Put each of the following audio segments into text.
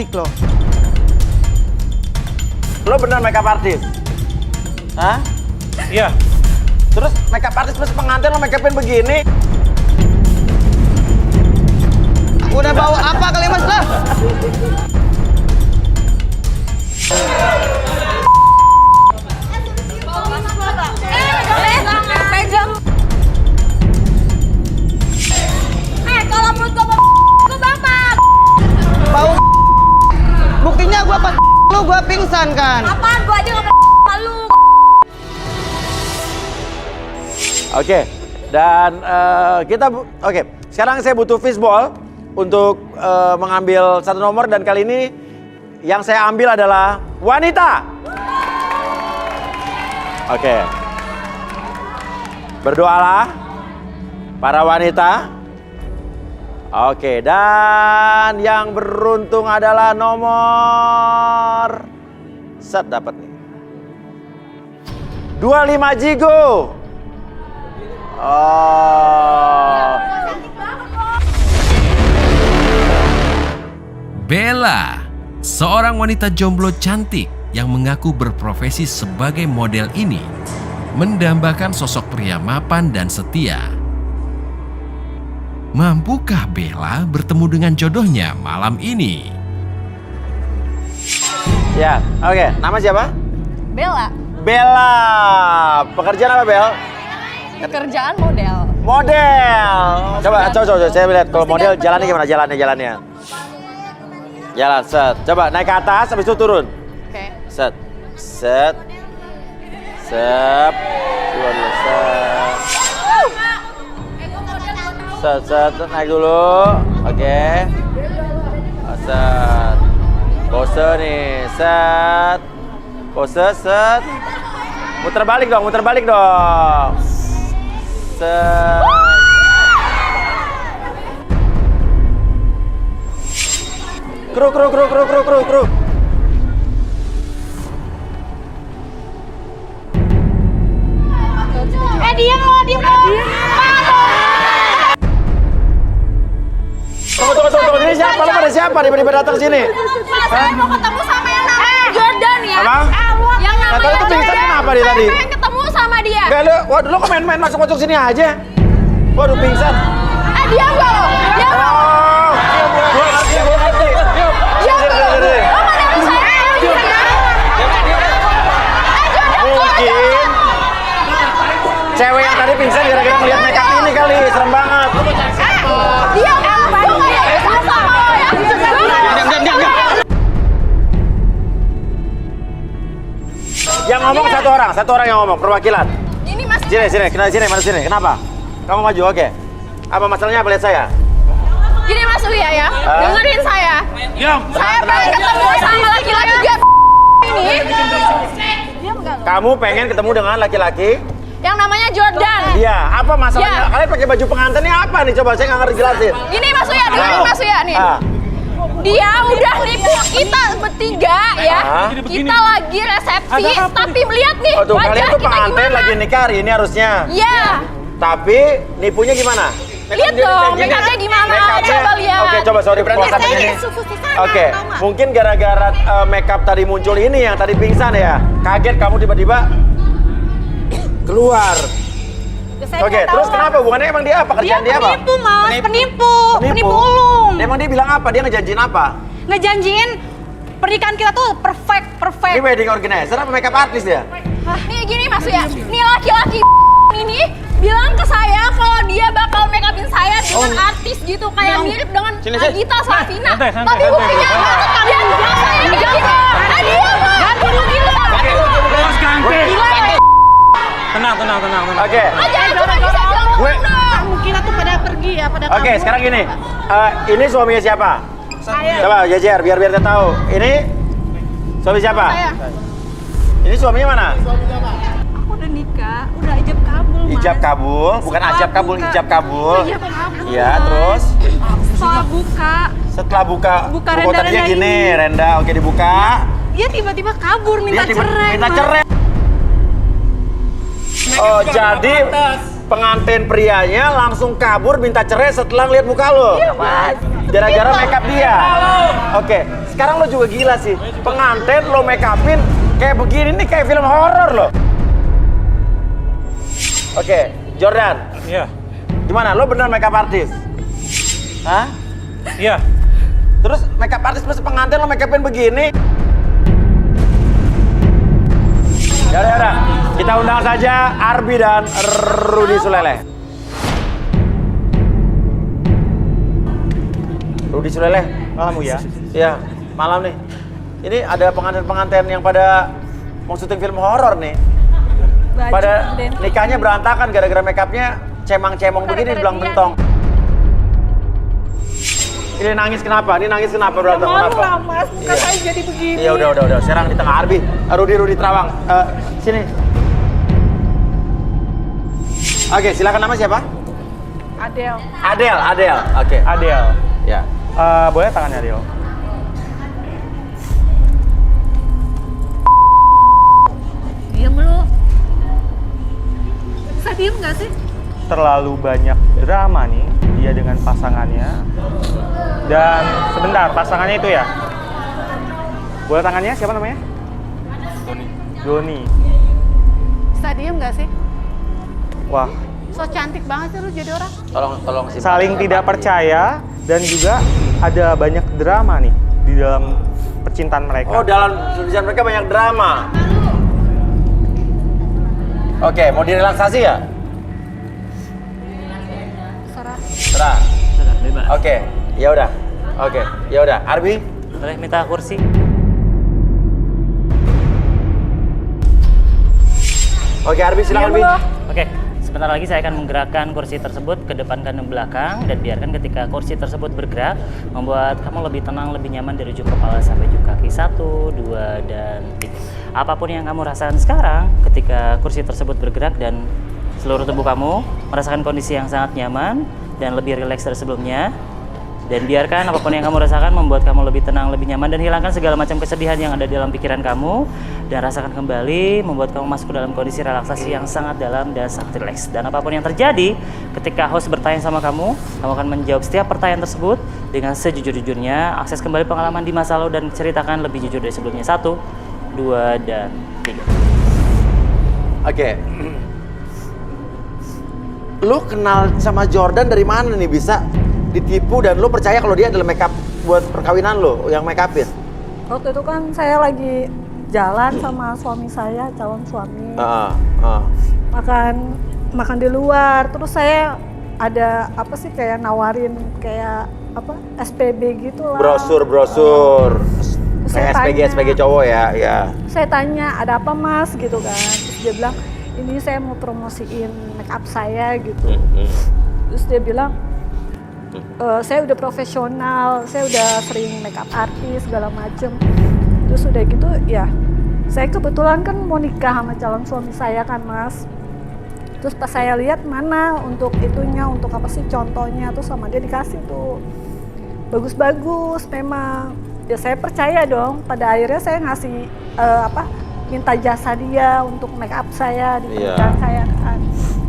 cantik loh. Lo bener makeup artist? Hah? Iya. Terus makeup artist plus pengantin lo makeupin begini? Udah bawa apa kali Mas lah? Pegang. Kalau menurut gue bapak. Bau. Buktinya gua pas lu gua pingsan kan. Apaan gua aja nggak lu. Oke, dan oke. Sekarang saya butuh fishball untuk mengambil satu nomor dan kali ini yang saya ambil adalah wanita. Oke. Berdoalah para wanita. Oke, dan yang beruntung adalah nomor set dapat nih. 25 Jigo. Oh. Bella, seorang wanita jomblo cantik yang mengaku berprofesi sebagai model ini, mendambakan sosok pria mapan dan setia. Mampukah Bella bertemu dengan jodohnya malam ini? Ya, oke. Nama siapa? Bella. Bella. Pekerjaan apa, Bel? Pekerjaan model. Model. Coba saya lihat kalau model jalannya gimana jalannya. Jalan, set. Coba naik ke atas, habis itu turun. Oke. Set. Set. Sep. Turun dulu, set. Set, naik dulu. Oke. Set. Pose nih, set. Pose, set. Muter balik dong. Set. Kru. Diam lo. Tunggu. Ini siapa? Lo pada siapa? Tiba-tiba datang sini. Saya mau ketemu sama yang namanya Jordan ya. Apa? Yang namanya Nah, itu pingsan kenapa dia tadi? Saya pengen ketemu sama dia. Gak lu, waduh lo kok main-main masuk sini aja. Waduh pingsan. Diam gak lo? Diam gak lo? Oh, gue ngerti. Diam gak lo? Lo mau dari saya? Mungkin cewek yang tadi pingsan gara-gara ngeliat makeup ini kali, serem banget. Diam. Sama lo ya. Diam. Yang ngomong satu orang yang ngomong, perwakilan. Ini Mas. Sini, kenapa? Kamu maju, oke. Apa masalahnya apa lihat saya? Gini Mas Uya ya, dengerin saya. Diam. Saya pengen ketemu sama laki-laki dia ini. Diam gak lo? Kamu pengen ketemu dengan laki-laki? Yang namanya Jordan. Iya, apa masalahnya? Ya. Kalian pakai baju pengantinnya apa nih? Coba saya nggak ngerti jelasin. Gini Mas Uya, dengerin Mas Uya nih. Dia udah nipu kita bertiga ya. Kita lagi resepsi, tapi lihat nih Oh tuh, wajah kalian tuh kita pengantin gimana. lagi nikah hari ini harusnya. Iya. Tapi nipunya gimana? Lihat dong, makeupnya gimana? Coba lihat. Oke, coba sorry perasaan ini. Oke, mungkin gara-gara makeup tadi muncul ini yang tadi pingsan ya. Kaget kamu tiba-tiba keluar. Oke, terus kenapa? Hubungannya emang dia apa? Kerjaan dia apa? Penipu mas, penipu ulung. Emang dia bilang apa? Dia ngejanjiin apa? Ngejanjiin pernikahan kita tuh perfect. Ini wedding organizer apa makeup artist dia? Nih gini Mas Uya, nih laki-laki ini bilang ke saya kalau dia bakal make upin saya dengan artis gitu kayak mirip dengan Agita Slavina. Tapi buktinya dia bilang saya kayak gitu. Dia ganti lu gitu. Bos ganti. Tenang. Oke. Jangan cuma bisa bilang Gue- benar. Kita tuh pada pergi ya, pada Oke, kabur. sekarang gini. Ini suaminya siapa? Saya. Coba jejer biar dia tahu. Ini suami siapa? Saya. Ini suaminya mana? Aku udah nikah, udah ijab kabul mas. Ijab kabul, bukan ajab kabul, ijab kabul. Ijab kabul. Iya, terus Setelah buka, setelah buka Buka buku tadinya renda-renda gini, ini. renda oke dibuka. dia tiba-tiba kabur minta Dia tiba- cerai. minta Mas. cerai. Oh, jadi pengantin prianya langsung kabur minta cerai setelah lihat muka lo. Iya mas. Gara-gara makeup dia. Oke, sekarang lo juga gila sih. Pengantin lo make upin kayak begini nih kayak film horor lo. Oke, Jordan. Iya. Gimana? Lo bener make up artis? Hah? Iya. Terus make up artis plus pengantin lo make upin begini? Yaudah. Kita undang saja Arbi dan Rudy Sulele. Rudy Sulele. Malam ya? Iya, malam nih. Ini ada pengantin-pengantin yang pada mau syuting film horor nih. Pada nikahnya berantakan gara-gara make upnya cemang-cemong begini dibilang bentong. Ini nangis kenapa? Berantem kenapa? Malu Mas, muka saya jadi begini. Iya udah. Serang di tengah Arbi. Rudy Terawang. Sini. Oke, silakan nama siapa? Adel. Oke. Adel. Ya. Boleh tangannya Adel? Diam lu. Bisa diem nggak sih? Terlalu banyak drama nih dia dengan pasangannya. Dan sebentar, pasangannya itu ya? Boleh tangannya? Siapa namanya? Doni. Bisa diem nggak sih? Wah, So cantik banget sih lu jadi orang. Tolong sih. saling tidak percaya dan juga ada banyak drama nih di dalam percintaan mereka. Oh, dalam tulisan mereka banyak drama. Oke, mau direlaksasi ya? Serah. Bebas. Oke, ya udah. Arbi, Boleh minta kursi? oke Arbi silakan Arbi. Oke, sebentar lagi saya akan menggerakkan kursi tersebut ke depan dan ke belakang dan biarkan ketika kursi tersebut bergerak membuat kamu lebih tenang, lebih nyaman dari ujung kepala sampai ujung kaki. 1, 2, dan 3. Apapun yang kamu rasakan sekarang ketika kursi tersebut bergerak dan seluruh tubuh kamu merasakan kondisi yang sangat nyaman dan lebih rileks dari sebelumnya. Dan biarkan apapun yang kamu rasakan membuat kamu lebih tenang, lebih nyaman, dan hilangkan segala macam kesedihan yang ada di dalam pikiran kamu. Dan rasakan kembali, membuat kamu masuk ke dalam kondisi relaksasi yang sangat dalam dan sangat rileks. Dan apapun yang terjadi, ketika host bertanya sama kamu akan menjawab setiap pertanyaan tersebut dengan sejujur-jujurnya. Akses kembali pengalaman di masa lalu dan ceritakan lebih jujur dari sebelumnya. 1, 2, dan 3. Oke. Lu kenal sama Jordan dari mana nih bisa ditipu dan lu percaya kalau dia adalah makeup buat perkawinan lu yang make upin? Waktu itu kan saya lagi jalan sama suami saya, calon suami. Makan di luar, terus saya ada apa sih kayak nawarin kayak apa SPB gitu lah. Brosur. Saya SPG cowok ya. Saya tanya ada apa Mas gitu kan. Terus dia bilang ini saya mau promosiin make up saya gitu. Terus dia bilang saya udah profesional, saya udah sering make up artis segala macem. Terus udah gitu ya, saya kebetulan kan mau nikah sama calon suami saya kan Mas. Terus pas saya lihat mana untuk itunya, untuk apa sih contohnya, tuh sama dia dikasih tuh bagus-bagus memang. Ya saya percaya dong, pada akhirnya saya ngasih minta jasa dia untuk make up saya di pernikahan saya kan.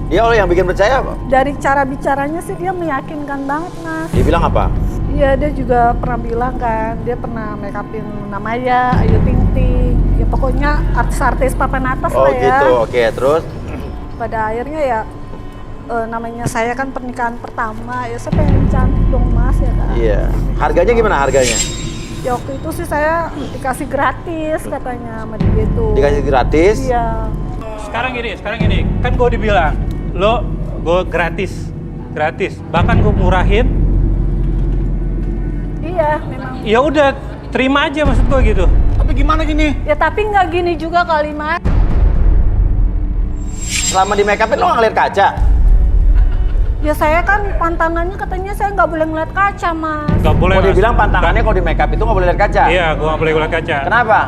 Dia orang yang bikin percaya apa? Dari cara bicaranya sih dia meyakinkan banget Mas. Dia bilang apa? Iya, dia juga pernah bilang kan, dia pernah make upin Namaya, Ayu Ting Ting, ya pokoknya artis-artis papan atas lah ya. Oh gitu, oke, terus? Pada akhirnya ya namanya saya kan pernikahan pertama, ya saya pengen cantik dong Mas ya kan. Iya, harganya gimana harganya? Ya waktu itu sih saya dikasih gratis katanya sama dia tuh. Dikasih gratis? Iya. Sekarang gini, kan gue dibilang gue gratis, bahkan gue murahin. Iya, memang. Ya udah, terima aja maksud gue gitu. Tapi gimana gini? Ya tapi nggak gini juga kali Mas. Selama di make upin lo nggak ngeliat kaca? Ya saya kan pantangannya katanya saya nggak boleh ngeliat kaca Mas. Gak boleh. Mau dibilang pantangannya kalau di make up itu nggak boleh lihat kaca? Iya, gue nggak boleh lihat kaca. Kenapa?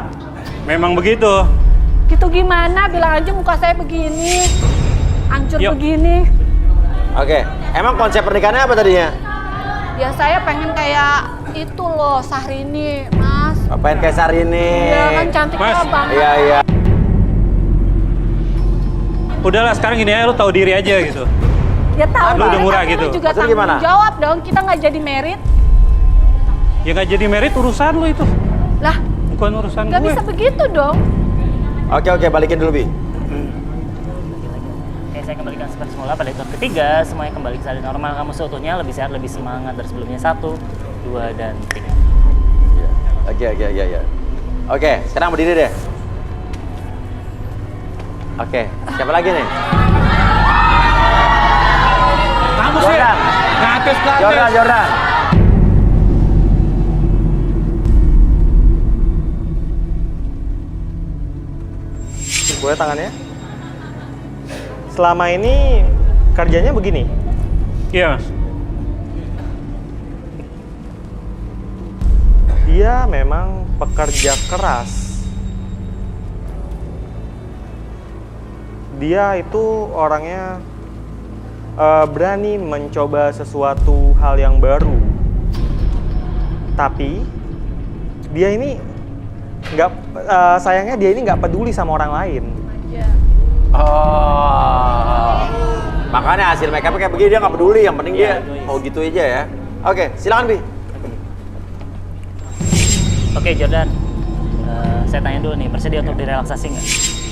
Memang begitu. Gitu gimana? Bilang aja muka saya begini, hancur begini. Oke, emang konsep pernikahannya apa tadinya? Ya saya pengen kayak itu loh, Syahrini, Mas. Pengen kayak Syahrini. Iya kan cantiknya Mas. banget. Iya. Udahlah, sekarang gini aja, lu tahu diri aja gitu. Ya tahu. Lu udah murah tapi gitu. Lu juga Maksudnya tanggung gimana? jawab dong, kita nggak jadi merit. Ya nggak jadi merit urusan lu itu. Lah, Bukan urusan nggak gue. bisa begitu dong. Oke, balikin dulu, Bi. Oke, saya kembalikan seperti semula pada hitungan ketiga. Semuanya kembali ke keadaan normal. Kamu seutuhnya lebih sehat, lebih semangat dari sebelumnya. 1, 2, dan 3. Oke, sekarang berdiri deh. Oke, siapa lagi nih? Kamu sih Jordan. gratis. Jordan. Boleh tangannya? Selama ini kerjanya begini? Iya, Mas. Dia memang pekerja keras. Dia itu orangnya berani mencoba sesuatu hal yang baru. Tapi dia ini sayangnya dia ini nggak peduli sama orang lain. Oh. Makanya hasil make up kayak begini dia nggak peduli, yang penting dia mau gitu aja ya. Oke, silakan Bi. Oke, Jordan. Saya tanya dulu nih, bersedia untuk direlaksasi nggak?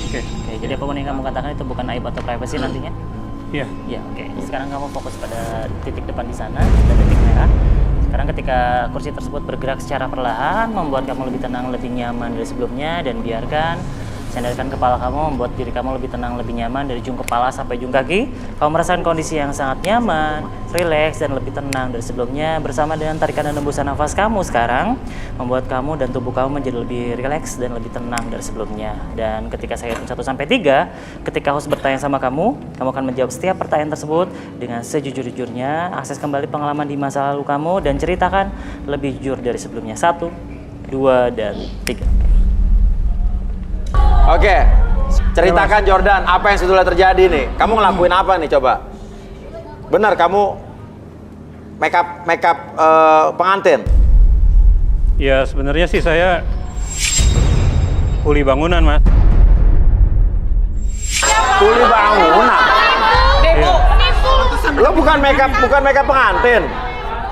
Oke. Oke, jadi apapun yang kamu katakan itu bukan aib atau privasi nantinya? Iya. Iya, oke. Sekarang kamu fokus pada titik depan di sana, dan titik merah. Sekarang ketika kursi tersebut bergerak secara perlahan, membuat kamu lebih tenang, lebih nyaman dari sebelumnya, dan biarkan sandarkan kepala kamu, membuat diri kamu lebih tenang, lebih nyaman dari ujung kepala sampai ujung kaki. Kamu merasakan kondisi yang sangat nyaman, rileks, dan lebih tenang dari sebelumnya. Bersama dengan tarikan dan hembusan nafas kamu sekarang, membuat kamu dan tubuh kamu menjadi lebih rileks dan lebih tenang dari sebelumnya. Dan ketika saya hitung 1 sampai 3, ketika host bertanya sama kamu akan menjawab setiap pertanyaan tersebut dengan sejujur-jujurnya. Akses kembali pengalaman di masa lalu kamu dan ceritakan lebih jujur dari sebelumnya. 1, 2, dan 3. Oke, ceritakan Jordan apa yang sebetulnya terjadi nih. Kamu ngelakuin apa nih coba? Benar kamu make up pengantin? Ya sebenarnya sih saya kuli bangunan, Mas. Kuli bangunan? Iya. Lo bukan make up pengantin?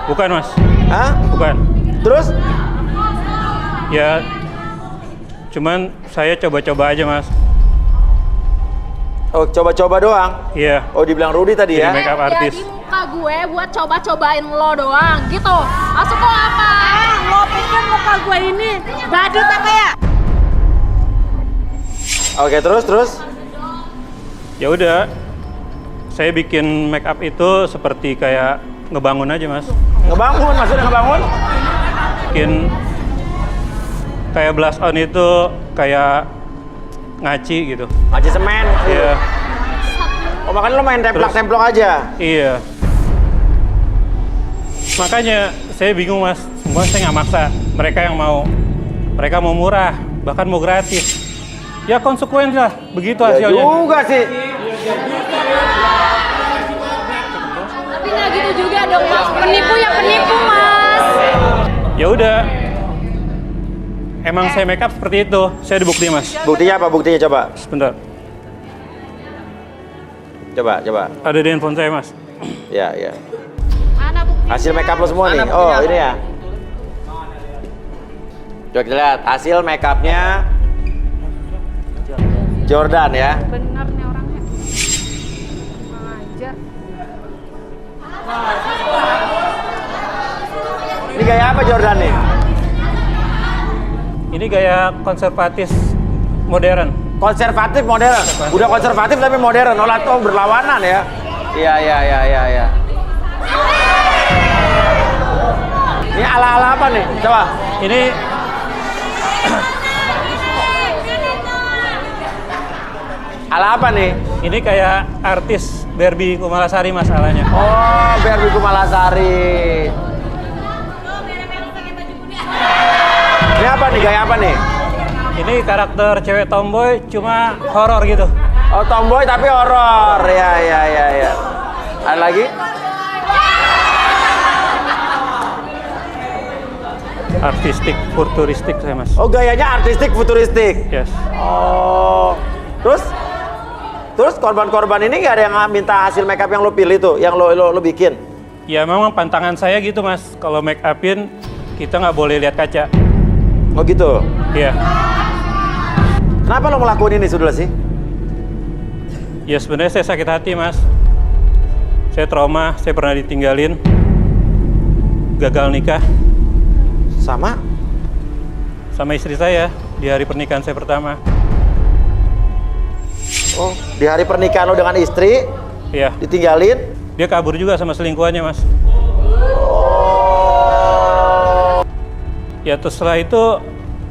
Bukan, Mas. Hah? Bukan. Terus? Ya cuman saya coba-coba aja, Mas. Oh, coba-coba doang? Iya. Oh, dibilang Rudy tadi ya? Jadi make up artis. Jadi muka gue buat coba-cobain lo doang gitu. Masuk lo apa? Lo pikir muka gue ini badut apa ya? Oke, terus? Ya udah. Saya bikin make up itu seperti kayak ngebangun aja, Mas. Ngebangun, maksudnya ngebangun? Bikin kayak blush on itu kayak ngaci gitu. Ngaci semen? Iya. Oh, makanya lo main templok-templok aja? Iya. Makanya saya bingung, Mas. Semua saya nggak maksa. Mereka yang mau. Mereka mau murah, bahkan mau gratis. Ya konsekuensi lah, begitu Ya hasilnya. juga sih. Tapi nggak gitu juga dong mas. Penipu ya penipu mas. Ya udah. Emang saya make up seperti itu. Saya dibukti, Mas. Buktinya apa? Buktinya coba. Sebentar. Coba. Ada di handphone saya, Mas. Ya. Mana buktinya? Hasil make up lo semua nih. Oh, ini ya. Coba kita lihat hasil make upnya Jordan ya. Bener nih orangnya. Aja. Ini gaya apa Jordan nih? Ini gaya konservatif modern. Konservatif modern. Udah konservatif tapi modern. Oh, berlawanan ya. Iya. Ini ala-ala apa nih? Coba. Ini Ala apa nih? ini kayak artis Barbie Kumalasari masalahnya. Oh, Barbie Kumalasari. Ini apa nih? Gaya apa nih? Ini karakter cewek tomboy cuma horor gitu. Oh, tomboy tapi horor. Ya. Ada lagi? Artistik, futuristik saya, Mas. Oh, gayanya artistik futuristik. Yes. Oh. Terus korban-korban ini nggak ada yang minta hasil make up yang lo pilih tuh, yang lo bikin? Ya memang pantangan saya gitu, Mas. Kalau make upin kita nggak boleh lihat kaca. Oh gitu? Iya. Kenapa lo ngelakuin ini sudah sih? Ya sebenarnya saya sakit hati, Mas. Saya trauma, saya pernah ditinggalin. Gagal nikah. Sama istri saya di hari pernikahan saya pertama. Oh, di hari pernikahan lo dengan istri Iya. ditinggalin? Dia kabur juga sama selingkuhannya, Mas. Ya terus setelah itu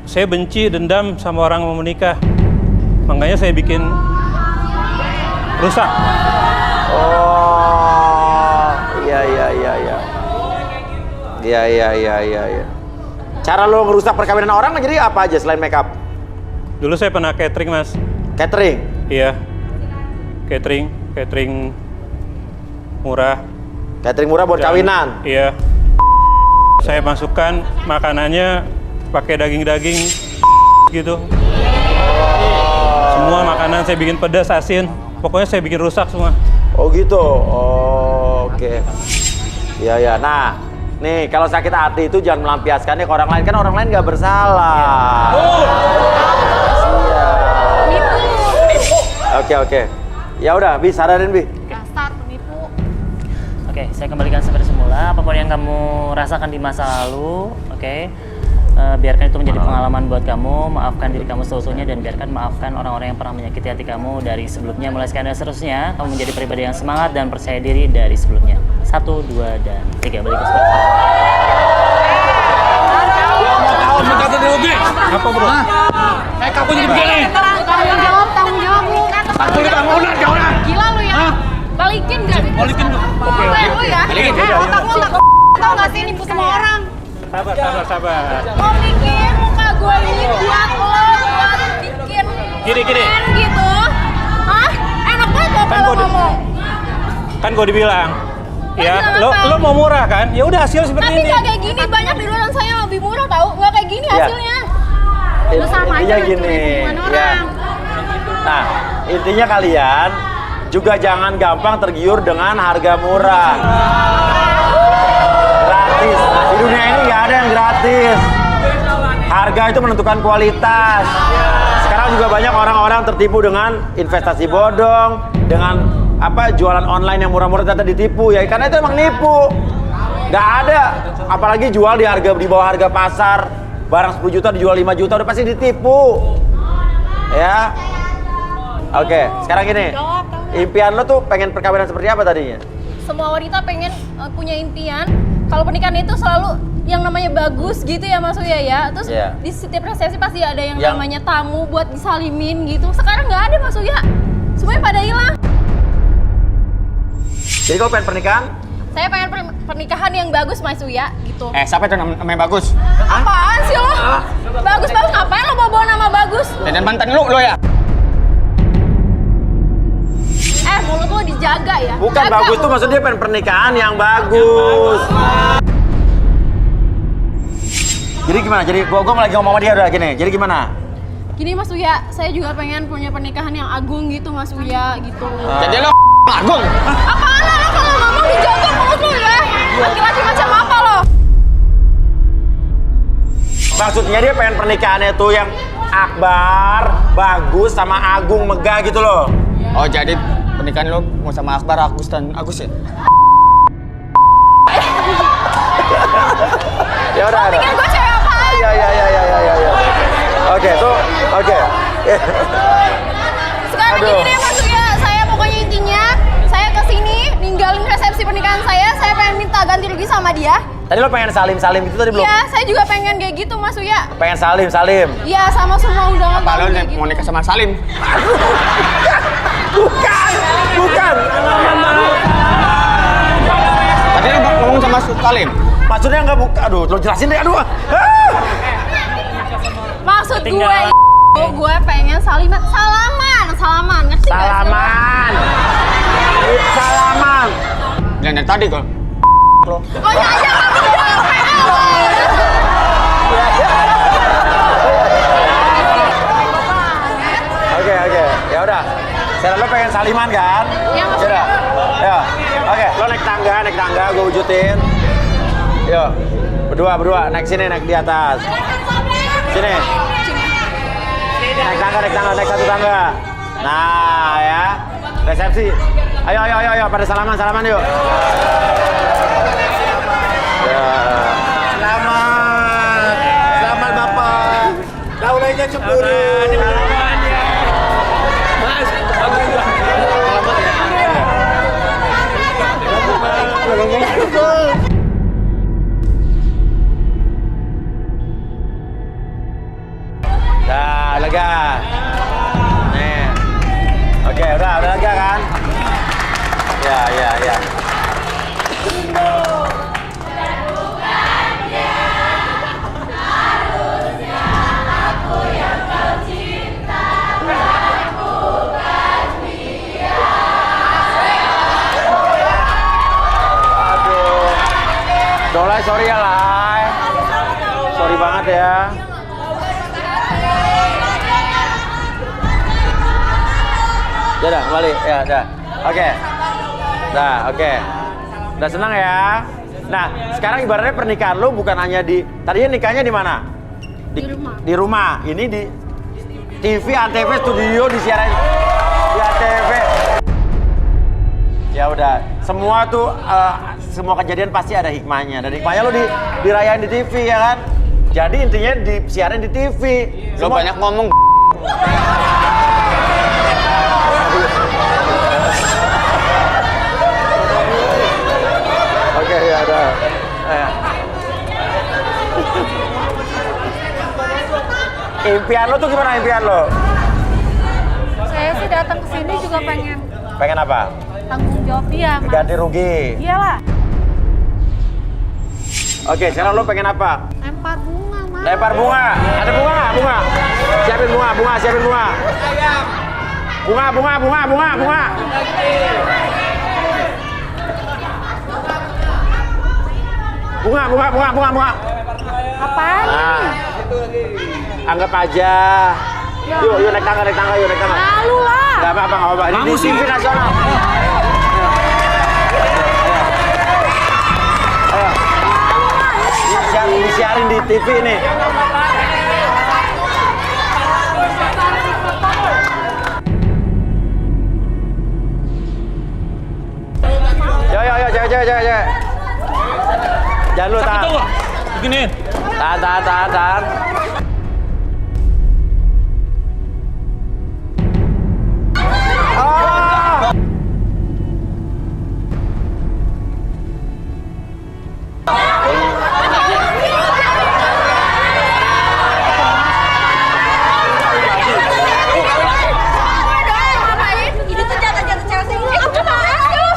saya benci, dendam sama orang yang mau menikah. Makanya saya bikin rusak. Oh, iya. Cara lo ngerusak perkawinan orang jadi apa aja selain make up? Dulu saya pernah catering, Mas. Catering? Iya. Catering murah. Catering murah buat kawinan? Iya. Saya masukkan makanannya pakai daging-daging gitu. Semua makanan saya bikin pedas, asin. Pokoknya saya bikin rusak semua. Oh gitu. Oh, oke. Iya. Nah, nih kalau sakit hati itu jangan melampiaskannya ke orang lain, kan orang lain nggak bersalah. Iya. Oke. Ya udah, Bi, sadarin, Bi. Dasar penipu. Oke, saya kembalikan seperti semula. Apapun yang kamu rasakan di masa lalu, oke, biarkan itu menjadi pengalaman buat kamu. Maafkan diri kamu seutuhnya dan maafkan orang-orang yang pernah menyakiti hati kamu dari sebelumnya. Mulai sekarang dan seterusnya, kamu menjadi pribadi yang semangat dan percaya diri dari sebelumnya. 1, 2, dan 3. Balik ke seperti semula. Apa, Bro? Kayak kamu jadi begini. Tanggung jawab lu. Aku di bangunan, kawan. Gila lu ya. Balikin gak? Balikin lu. Oke. Lu ya. Balikin. Otak lu tak tau gak sih nipu semua orang. Sabar. Lo bikin muka gue ini buat bikin Gini. keren gitu. Hah? Enak banget lo kalau ngomong. Kan gue dibilang. Ya, bilang apa? lo mau murah kan? Ya udah hasil seperti Tapi ini. gak kayak gini, banyak di luar saya yang lebih murah tau. Gak kayak gini hasilnya. Lu sama aja Intinya ngancurin gini, hubungan ya. orang. Nah, intinya kalian juga jangan gampang tergiur dengan harga murah. Gratis. Di dunia ini nggak ada yang gratis. Harga itu menentukan kualitas. Sekarang juga banyak orang-orang tertipu dengan investasi bodong, dengan jualan online yang murah-murah ternyata ditipu ya, karena itu emang nipu. Nggak ada, apalagi jual di bawah harga pasar. Barang 10 juta dijual 5 juta udah pasti ditipu. Ya. Oke, sekarang gini. Impian lo tuh pengen perkawinan seperti apa tadinya? Semua wanita pengen punya impian kalau pernikahan itu selalu yang namanya bagus gitu ya Mas Uya ya. Terus di setiap resepsi pasti ada yang namanya tamu buat disalimin gitu. Sekarang nggak ada Mas Uya. Semuanya pada hilang. Jadi kau pengen pernikahan? Saya pengen pernikahan yang bagus Mas Uya gitu. Siapa itu namanya bagus? Apaan sih lo? Bagus ngapain lo bawa nama bagus? Dan mantan lu ya? Mulut lo dijaga ya. Bukan Jaga bagus tuh, maksudnya dia pengen pernikahan yang bagus. Jadi gimana? Jadi gua lagi ngomong sama dia udah gini. Jadi gimana? Gini Mas Uya, saya juga pengen punya pernikahan yang agung gitu Mas Uya gitu. Jadi lo agung? Apaan lo kalau ngomong dijaga mulut lo ya? Laki-laki macam apa lo? Maksudnya dia pengen pernikahannya tuh yang akbar, bagus, sama agung, megah gitu loh. Oh jadi pernikahan lo mau sama Akbar, Agus dan Agus ya? Ya udah. Pikir gue cewek apaan? Ya. Oke. Sekarang gini deh Mas Uya, saya pokoknya intinya saya kesini ninggalin resepsi pernikahan saya pengen minta ganti rugi sama dia. Tadi lo pengen salim gitu tadi belum? Iya, saya juga pengen kayak gitu Mas Uya. Pengen salim. Iya, sama semua undangan Apa lo kayak gitu. mau nikah sama Salim? Bukan. Tadi lo ngomong sama Salim? Maksudnya nggak buka. Aduh, lo jelasin deh. Aduh. Maksud gue pengen salaman, ngerti nggak sih? Salaman. Bilang dari tadi kok. Oh iya aja kamu udah PL lo. Oke. Ya udah. Sekarang lo pengen saliman kan? Iya, Mas. Ya udah. Ya. Oke, lo naik tangga, gue wujudin. Yo. Berdua naik sini, naik di atas. Sini. Naik tangga, naik satu tangga. Nah, ya. Resepsi. Ayo, pada salaman yuk. Ya. Selamat Bapak. Daulanya cemburu. Dah, lega. Nih. Oke, udah lega kan? Ya. Dolai, sorry ya, Lai. Sorry banget ya. Ya udah, balik. Ya, udah. Oke. Oke. Udah senang ya? Nah, sekarang ibaratnya pernikahan lu bukan hanya tadinya nikahnya di mana? Di rumah. Di rumah. Ini di TV, ANTV, studio, disiarin di ANTV. Ya udah, semua tuh semua kejadian pasti ada hikmahnya. Dan hikmahnya lo dirayain di TV ya kan? Jadi intinya disiarin di TV. Lo banyak ngomong. Oke, ya udah. Impian lo tuh gimana impian lo? Saya sih datang ke sini juga pengen Pengen apa? tanggung jawab dia, Mas. Ganti rugi. Iyalah. Oke, sekarang lo pengen apa? Lempar bunga, Mas. Lempar bunga. Ada bunga nggak? Bunga. Siapin bunga, siapin bunga. Bunga. Bunga. Apaan? Nah, anggap aja. Yuk naik tangga. Malu lah. Gak apa-apa. Ini di TV nasional. Ayo. Disiarin di TV nih. Yo, cewek. Jangan lu, tahan. Begini. Tahan.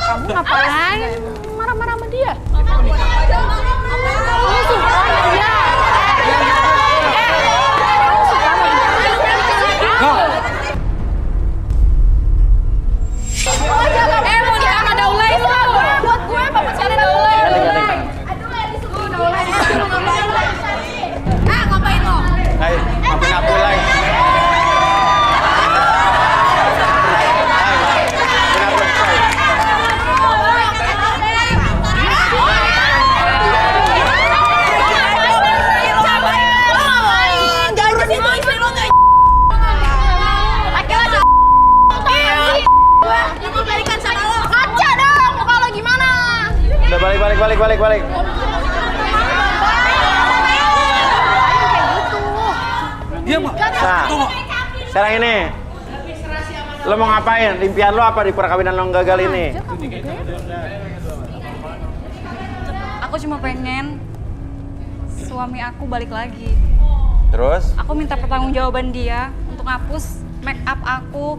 Kamu ngapain? Marah-marah sama dia. Balik. Nah, sekarang ini lo mau ngapain? Impian lo apa di perkawinan lo yang gagal ini? Aku cuma pengen suami aku balik lagi. Terus? Aku minta pertanggungjawaban dia untuk ngapus make up aku.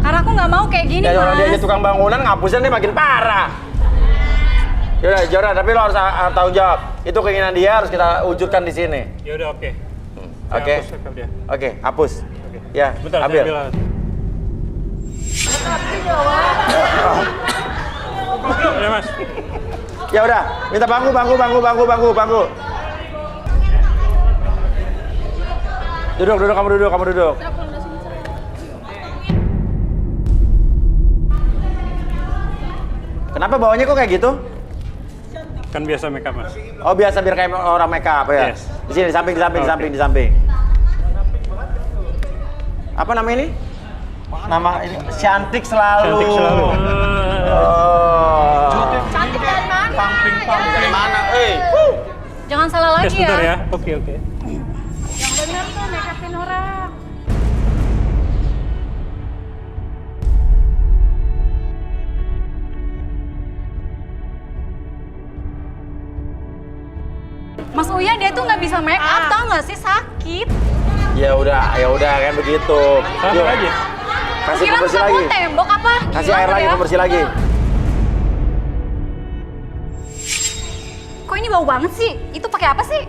Karena aku nggak mau kayak gini, ya, Mas. Dia aja tukang bangunan, ngapusnya nih makin parah. Yaudah, Jora, tapi lo harus tanggung jawab. Itu keinginan dia harus kita wujudkan di sini. Ya udah, oke. Oke. Oke, hapus. Ya, bentar, ambil. Ya, Mas. Ya udah, minta bangku. Duduk, kamu duduk. Kenapa bawanya kok kayak gitu? Kan biasa make up, Mas. Oh, biasa biar kayak orang make up ya. Yes. Di sini, di samping. Apa nama ini? Nama ini Cantik Selalu. Cantik Selalu. Oh. Cantik dari mana? Pamping dari mana? Jangan salah lagi Sebentar ya. ya. Oke. Yang bener tuh make upin orang. Mas Uya dia tuh nggak bisa make up, tau nggak sih, sakit. Ya udah kan begitu. Sabar aja. Kasih Kira pembersih muka lagi. gua tembok apa? Kasih air Gimana lagi, ya? pembersih lagi. Kok ini bau banget sih? Itu pakai apa sih?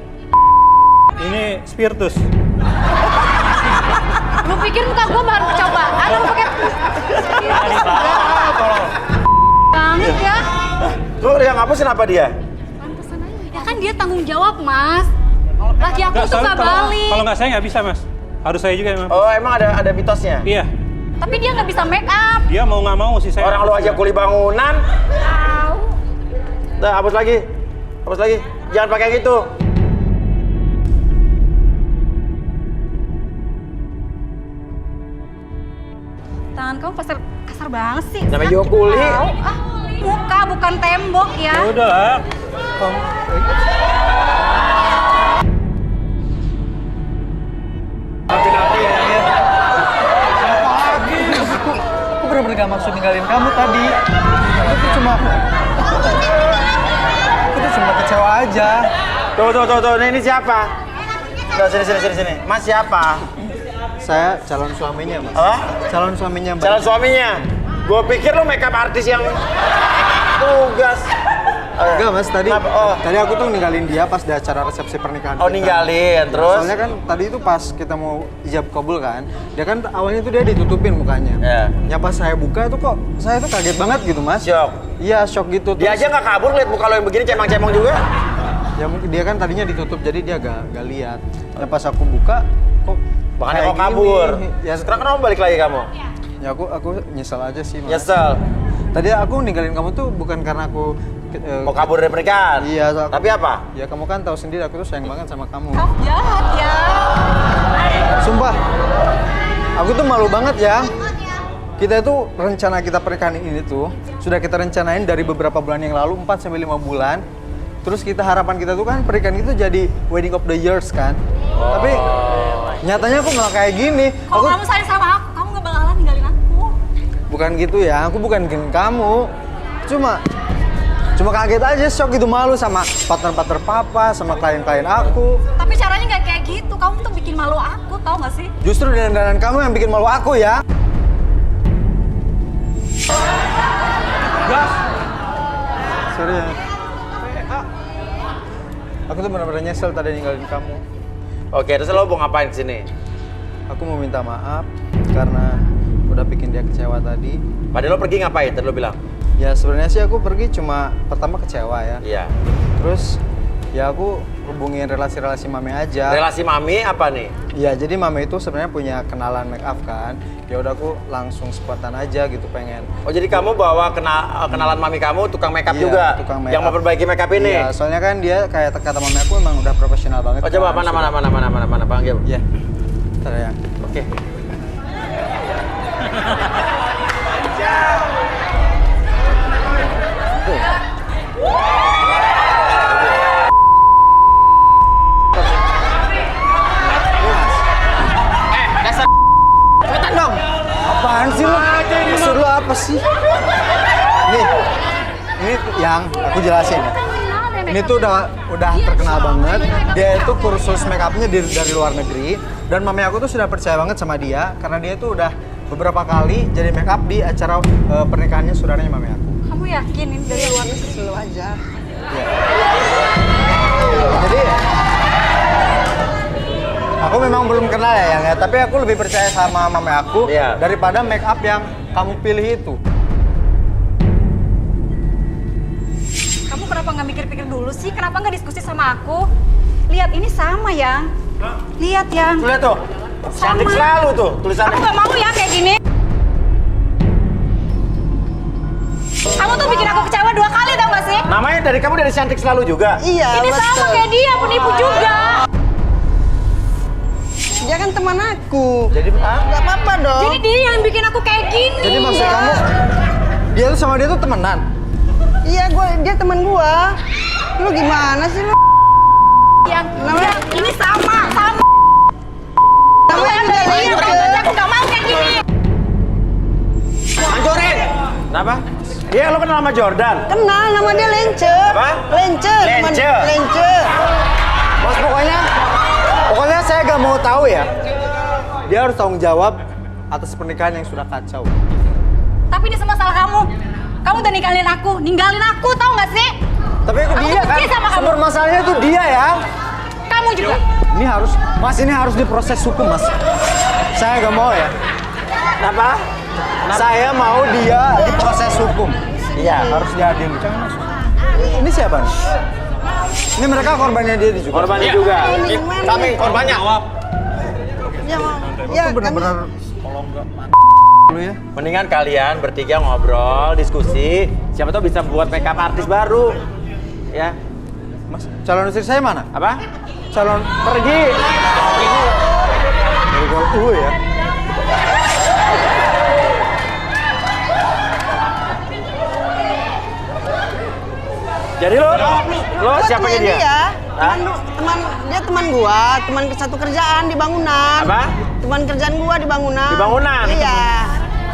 Ini spiritus. Lu pikir muka gua bahan percobaan? Lu pakai banget ya? Tuh yang ngapusin apa dia? Ya kan dia tanggung jawab, Mas. Laki aku tuh soalnya nggak balik. Kalau nggak saya nggak bisa, Mas. Harus saya juga emang. Oh emang ada mitosnya? Iya. Tapi dia nggak bisa make up. Dia mau nggak mau sih saya. Orang lu aja kuli bangunan. Tahu. Udah hapus lagi. Jangan pakai gitu. Tangan kamu kasar banget sih. Namanya Sakit juga kuli. tahu. Ah, muka bukan tembok ya. Ya udah lah. Aku bener-bener gak maksud ninggalin kamu tadi. Aku tuh cuma kecewa aja. Tuh. Ini siapa? Tuh, sini. Mas siapa? Saya calon suaminya, Mas. Apa? Calon suaminya, Mbak. Calon suaminya. Gue pikir lu makeup artis yang tugas. Enggak, Mas. Oh. Tadi aku tuh ninggalin dia pas di acara resepsi pernikahan Oh kita. ninggalin, terus? Soalnya kan tadi itu pas kita mau ijab kabul kan, dia kan awalnya tuh dia ditutupin mukanya. Ya. Ya pas saya buka tuh kok, saya tuh kaget banget gitu, Mas. Shock. Iya, shock gitu. Dia aja nggak kabur lihat muka lo yang begini cemang-cemang juga. Ya mungkin dia kan tadinya ditutup, jadi dia gak lihat. Ya pas aku buka, kok Makanya kayak kau kabur. gini. Ya Sekarang kenapa balik lagi kamu? Ya aku nyesel aja sih, Mas. Nyesel. Tadi aku ninggalin kamu tuh bukan karena aku Mau kabur dari pernikahan? Iya, Tapi apa? Ya kamu kan tahu sendiri aku tuh sayang banget sama kamu. Kamu jahat ya. Sumpah, aku tuh malu banget ya. Kita itu rencana kita pernikahan ini tuh sudah kita rencanain dari beberapa bulan yang lalu, 4-5 bulan. Terus harapan kita tuh kan pernikahan itu jadi wedding of the years kan. Tapi nyatanya aku malah kayak gini. Kalau kamu sayang sama aku, kamu nggak bakalan ninggalin aku. Bukan gitu ya, aku bukan gini kamu. Cuma kaget aja, shock gitu, malu sama partner-partner papa, sama klien-klien aku. Tapi caranya nggak kayak gitu. Kamu tuh bikin malu aku, tau nggak sih? Justru dandan kamu yang bikin malu aku ya. Gas. Sorry ya. Aku tuh benar-benar nyesel tadi ninggalin kamu. Oke, terus lo mau ngapain di sini? Aku mau minta maaf karena udah bikin dia kecewa tadi. Padahal lo pergi ngapain? Tadi lo bilang. Ya sebenarnya sih aku pergi cuma pertama kecewa ya. Iya. Terus ya aku hubungin relasi-relasi mami aja. Relasi mami apa nih? Ya jadi mami itu sebenarnya punya kenalan make up kan. Ya udah aku langsung spontan aja gitu pengen. Oh jadi kamu bawa kenalan mami kamu tukang make up Iya, juga? tukang make yang up. memperbaiki make up ini? Iya, soalnya kan dia kayak kata mami aku emang udah profesional banget. Oh coba kan, mana panggil. Iya. Bentar ya. Oke. Cepetan dong. Apaan sih lu? Maksud lu apa sih? Nih, ini yang aku jelasin ya. Ini tuh udah terkenal banget. Dia itu kursus make upnya dari luar negeri. Dan mami aku tuh sudah percaya banget sama dia karena dia tuh udah beberapa kali jadi make up di acara pernikahannya saudaranya mami aku. Kamu yakin ini dari luar negeri? Selalu aja. Ya. Jadi aku memang belum kenal ya Yang ya, tapi aku lebih percaya sama mami aku daripada make up yang kamu pilih itu. Kamu kenapa nggak mikir-pikir dulu sih? Kenapa nggak diskusi sama aku? Lihat ini sama Yang. Lihat Yang. Lihat tuh. Cantik selalu tuh tulisannya. Aku nggak mau ya kayak gini. Kamu tuh bikin aku kecewa 2 kali tau gak sih? Namanya dari kamu dari cantik selalu juga? Iya. Ini sama kayak dia, penipu juga. Dia kan teman aku. Jadi Gak apa-apa dong. Jadi dia yang bikin aku kayak gini. Jadi maksud kamu dia tuh sama dia tuh temenan? Iya, dia teman gua. Lu gimana sih lu? Yang Namanya ini sama. Namanya juga Lence. Aku gak mau kayak gini. Hancurin! Kenapa? Iya, lo kenal sama Jordan? Kenal, nama dia Lence. Apa? Lence. teman Lence. Lence. Mas, pokoknya saya gak mau tahu ya. Dia harus tanggung jawab atas pernikahan yang sudah kacau. Tapi ini semua salah kamu. Kamu udah ninggalin aku, tau gak sih? Tapi itu Aku dia kan, benci sama kamu. sumber masalahnya itu dia ya. Kamu juga. Ini harus diproses hukum, Mas. Saya gak mau ya. Kenapa? Saya mau dia diproses hukum. Iya. Harus diadili. Ini siapa nih? Ini mereka korbannya dia juga. Korbannya juga. Kami korbannya. Ya, Itu benar-benar dulu ya. Mendingan kalian bertiga ngobrol, diskusi. Siapa tahu bisa buat makeup artis baru. Ya. Mas, calon istri saya mana? Apa? Calon Pergi. ya. Jadi lo siapa Temannya dia? Hah? Dia teman gua, teman satu kerjaan di bangunan. Apa? Teman kerjaan gua di bangunan. Di bangunan? Iya.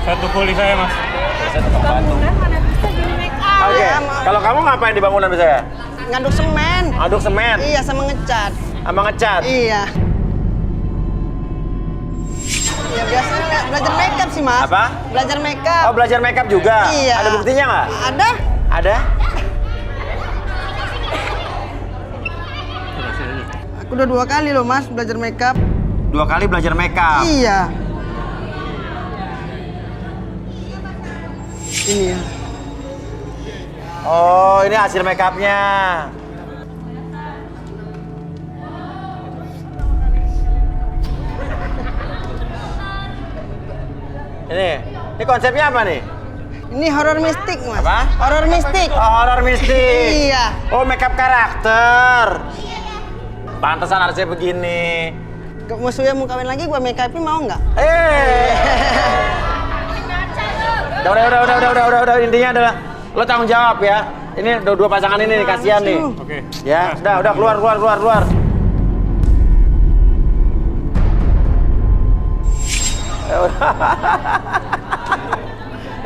Satu kuli saya, Mas. Oke. Kalau kamu ngapain di bangunan misalnya? Ngaduk semen. Aduk semen? Iya, sama ngecat. Sama ngecat? Iya. Ya biasanya belajar makeup sih, Mas. Apa? Belajar makeup. Oh, belajar makeup juga? Iya. Ada buktinya nggak? Ada. Ada? Aku udah 2 kali loh, Mas, belajar makeup. 2 kali belajar makeup? Iya. Ini ya. Oh, ini hasil makeupnya. Ini konsepnya apa nih? Ini horor mistik, Mas. Apa? Horor mistik. Oh, horor mistik. Iya. Oh, makeup karakter. Pantesan harusnya begini. Musuhnya mau kawin lagi, gua make upin mau nggak? Udah. Intinya adalah lo tanggung jawab ya. Ini dua pasangan ini nih, kasihan nih. Oke. Ya, udah keluar.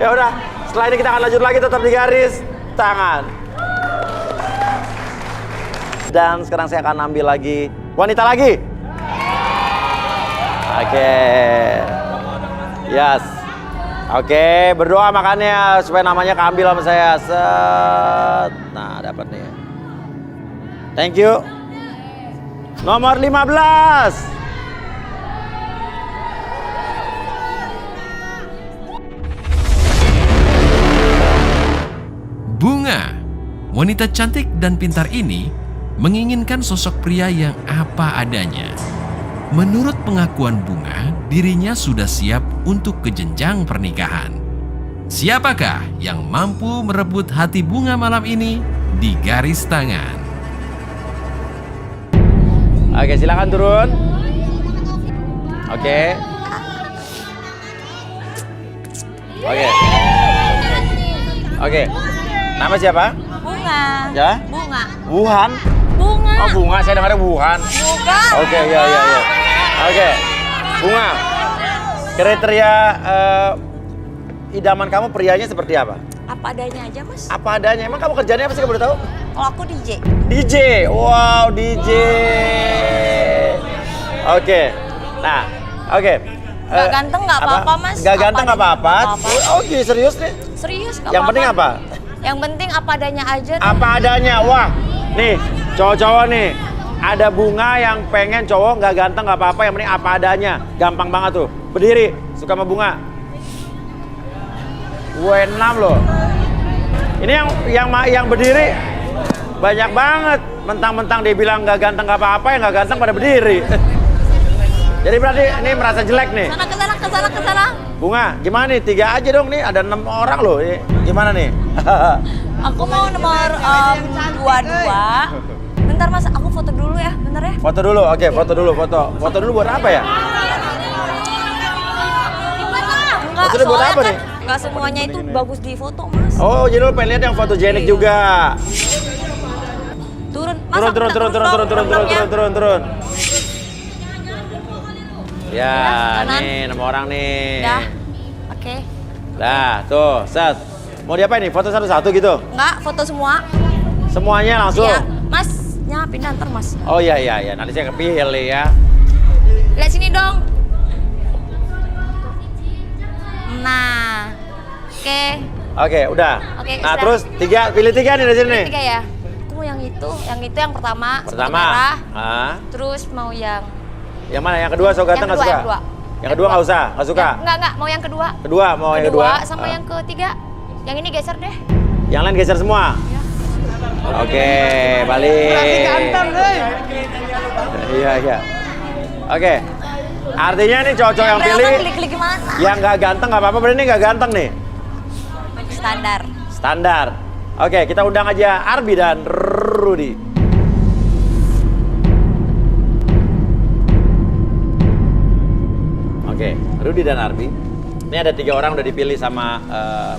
Ya udah, setelah ini kita akan lanjut lagi tetap di garis tangan. Dan sekarang saya akan ambil lagi wanita lagi. Oke. Yes. Oke, berdoa makanya supaya namanya keambil sama saya. Set. Nah, dapat nih. Thank you. Nomor 15. Bunga, wanita cantik dan pintar ini menginginkan sosok pria yang apa adanya. Menurut pengakuan Bunga, dirinya sudah siap untuk ke jenjang pernikahan. Siapakah yang mampu merebut hati Bunga malam ini di garis tangan? Oke, silakan turun. Oke. Oke. Nama siapa? Bunga. Ya? Bunga. Wuhan. Bunga. Oh, Bunga. Saya dengarnya Wuhan. Bukan. Oke, ya. Oke. Bunga. Kriteria idaman kamu prianya seperti apa? Apa adanya aja, Mas. Apa adanya. Emang kamu kerjanya apa sih, kamu boleh tahu? Kalau aku DJ. DJ. Wow, DJ. Oke. Nah, oke. Gak ganteng gak apa-apa, Mas. Gak ganteng gak apa-apa. Oh, serius nih? Serius gak apa-apa. Yang penting apa? Yang penting apa adanya aja. Apa adanya. Wah, nih cowok-cowok nih. Ada Bunga yang pengen cowok nggak ganteng nggak apa-apa, yang penting apa adanya. Gampang banget tuh. Berdiri, suka sama Bunga. W6 loh. Ini yang berdiri banyak banget. Mentang-mentang dia bilang nggak ganteng nggak apa-apa, yang nggak ganteng pada berdiri. Jadi berarti ini merasa jelek nih. Ke sana. Bunga, gimana nih? 3 aja dong nih, ada 6 orang loh. Ini gimana nih? Aku mau nomor 22. Bentar, Mas, aku foto dulu. dulu ya, bentar ya. Foto dulu, oke, foto dulu, foto. Foto dulu buat apa ya? Enggak, Maksudnya buat soalnya apa kan nih? enggak semuanya itu bagus di foto, Mas. Oh, jadi lo pengen lihat yang fotogenik juga. Turun, Mas. Turun. Ya, kanan. nih, 6 orang nih. Dah. Oke. Nah, tuh, set. Mau diapain nih? Foto satu-satu gitu? Enggak, foto semua. Semuanya langsung? Iya, Masnya pindah ntar, Mas. Oh iya, nanti saya kepilih ya. Lihat sini dong. Nah. Oke. Oke, udah. Oke, nah, sudah. terus pilih tiga nih dari sini. Tiga ya. Aku mau yang itu yang pertama. Pertama. Merah. Terus Terus mau yang mana? Yang kedua so ganteng nggak suka? yang kedua. Yang kedua nggak usah, nggak suka. Enggak, mau yang kedua. Kedua, mau yang kedua. Sama yang ketiga. Yang ini geser deh. Yang lain geser semua. Iya. Oke, balik. Iya. Oke. Artinya nih cowok-cowok yang pilih Klik gimana? yang nggak ganteng nggak apa-apa, berarti ini nggak ganteng nih. Standar. Oke, kita undang aja Arbi dan Rudy. Oke, Rudy dan Arbi. Ini ada 3 orang udah dipilih sama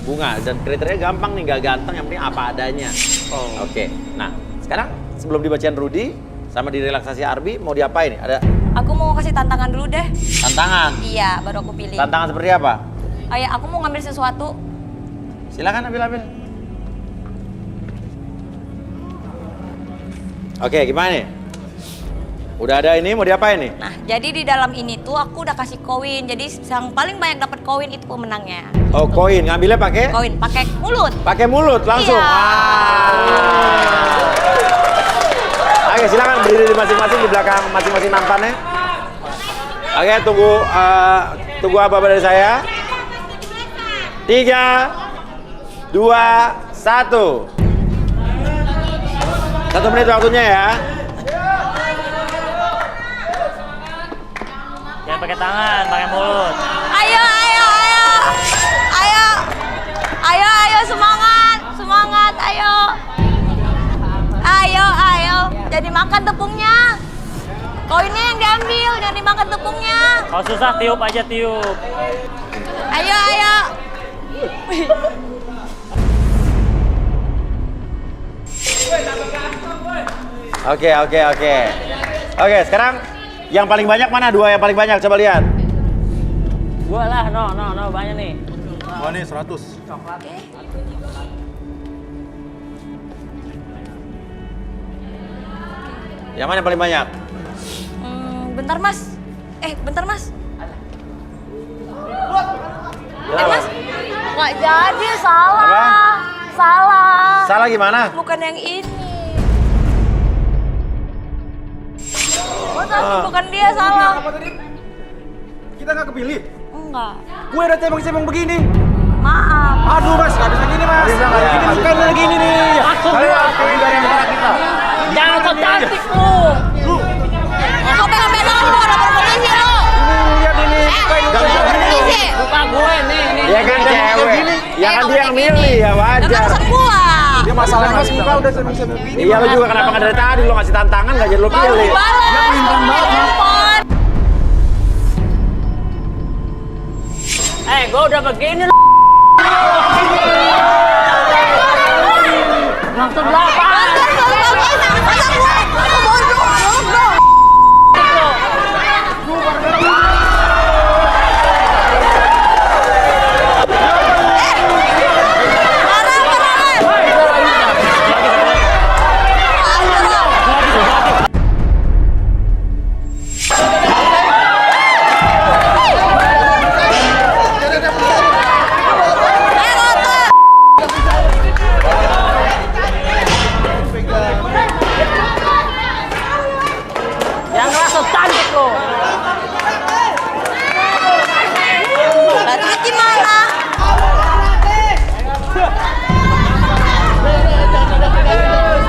Bunga dan kriterianya gampang nih, nggak ganteng, yang penting apa adanya. Oke. Nah, sekarang sebelum dibacain Rudy sama direlaksasi Arbi, mau diapain nih? Ada Aku mau kasih tantangan dulu deh. tantangan. Iya, baru aku pilih. Tantangan seperti apa? Aku mau ngambil sesuatu. Silakan ambil. Oke, gimana nih? Udah ada ini, mau diapain nih? Nah, jadi di dalam ini tuh aku udah kasih koin. Jadi yang paling banyak dapat koin itu pemenangnya. Oh, koin. Ngambilnya pakai? Koin, pakai mulut. Pakai mulut langsung. Iya. Oke, silakan berdiri di masing-masing di belakang masing-masing nampannya. Oke, tunggu apa dari saya. 3, 2, 1. 1 menit waktunya ya. Jangan pakai tangan, pakai mulut. Ayo, semangat, ayo. Jadi makan tepungnya. Koinnya yang diambil, jangan dimakan tepungnya. Kalau susah tiup aja tiup. Ayo. Oke, sekarang yang paling banyak mana? 2 yang paling banyak, coba lihat. Gua lah, no, banyak nih. Gua nih 100. Yang mana yang paling banyak? Bentar mas. Mas. Nggak jadi, salah. Apa? Salah gimana? Bukan yang ini. Bukan dia, salah. Apa tadi? Kita nggak kepilih? Enggak. Gue udah cebong-cebong begini. Maaf. Aduh mas, nggak bisa gini mas. Gini bukan lagi gini nih. Kalian dari antara kita. Jangan so cantik lu. Kau pegang-pegang lu, lapor polisi lu. Lihat ini. Polisi. Buka gue nih. Dia kan cewek. Ya kan dia yang milih, ya wajar. Kan urusan gua. Dia masalah mas, muka udah cebong-cebong begini. Iya, lo juga kenapa nggak dari tadi lo ngasih tantangan nggak jadi lo pilih. Dia pelintang banget mas. Gue udah begini lu. Langsung lapar.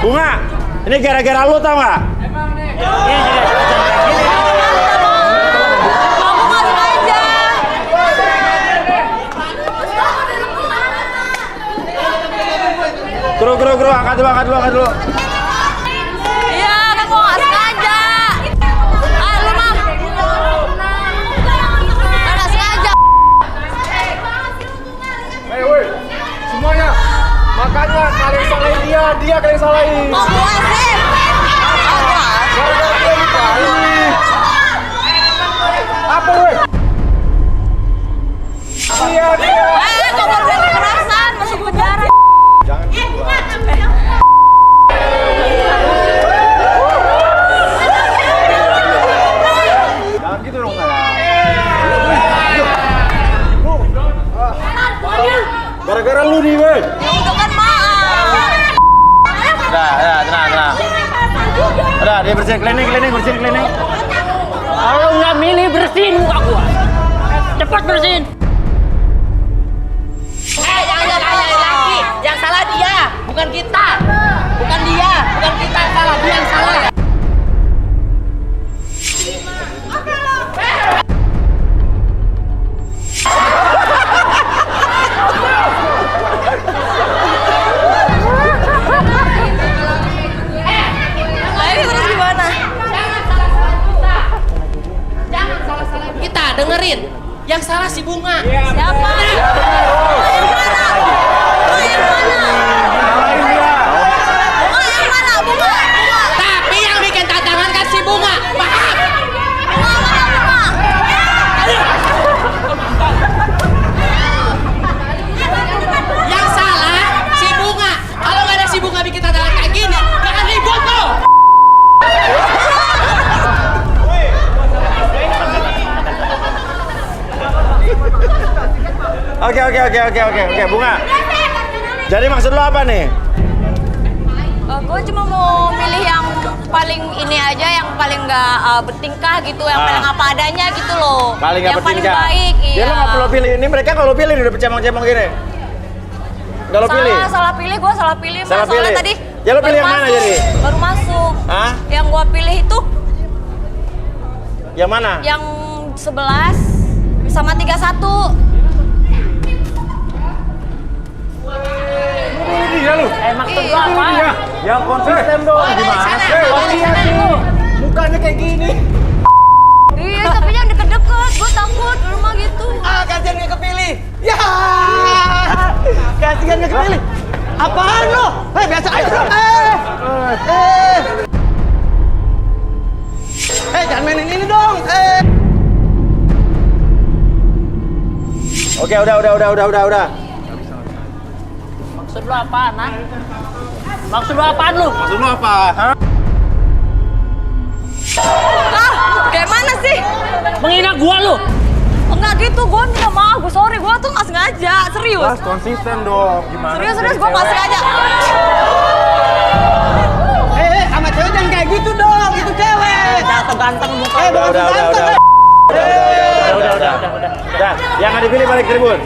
Bunga, ini gara-gara lu tau nggak? Guru, angkat dulu. Iya, kan gua nggak sengaja. woi. Semuanya. Makanya kalian salahin dia kalian salahin. Kok gue sih? Gara-gara dia ini. Apa woi? Dia. Kok gue kekerasan masuk penjara? Jangan gitu. Jangan gitu dong, gara-gara lu nih, weh. Ya udah kan maaf. Tenang. Udah, dia bersihin klinik. Kalau nggak milih bersihin muka gua. Cepat bersihin. Jangan nyalahin laki. Yang salah dia, bukan kita. Bukan dia, bukan kita yang salah, dia yang salah. Terus gimana? Jangan salah-salah kita, dengerin. Yang salah si Bunga. Siapa? Tapi yang bikin tantangan kan si Bunga. Paham? Yang salah si Bunga. Kalau nggak ada si Bunga bikin tantangan kayak gini, jangan ribut lo. Oke, Bunga. Jadi maksud lo apa nih? Gue cuma mau milih yang paling ini aja, yang paling nggak bertingkah gitu, yang paling apa adanya gitu loh. Paling nggak bertingkah. Yang paling baik, iya. Dia lo nggak perlu pilih ini, mereka kalau pilih udah bercemong-cemong gini. Nggak lo pilih? Salah pilih, gue salah pilih. Salah Soalnya pilih. tadi Ya lo pilih baru yang mana masuk, jadi? Baru masuk. Hah? Yang gue pilih itu Yang mana? yang 11 sama 31. Dia lu. Maksud lu apa? Yang konsisten dong. Gimana sih? Mukanya kayak gini. Iya, tapi jangan deket-deket. Gue takut rumah gitu. Kasihan gak kepilih. Ya. Kasihan gak kepilih. Apaan lo? Biasa aja dong. Jangan mainin ini dong. Oke, udah. Maksud lu apaan, Nah? Maksud lu apaan lu? Maksud lu apa? Kayak mana sih? Menghina gua lu. Enggak gitu, gue minta maaf, gue sorry, gue tuh nggak sengaja, serius. Mas, konsisten dong. Gimana? Serius, gue nggak sengaja. Sama cewek jangan kayak gitu dong. Itu cewek. Ganteng muka. Udah. Udah, yang nggak dipilih balik tribun.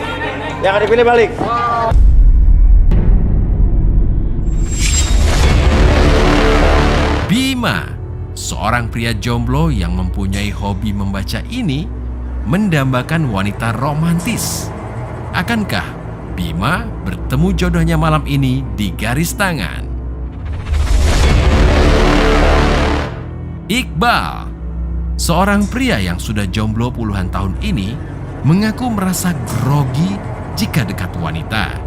Yang nggak dipilih balik. Bima, seorang pria jomblo yang mempunyai hobi membaca ini, mendambakan wanita romantis. Akankah Bima bertemu jodohnya malam ini di garis tangan? Iqbal, seorang pria yang sudah jomblo puluhan tahun ini, mengaku merasa grogi jika dekat wanita.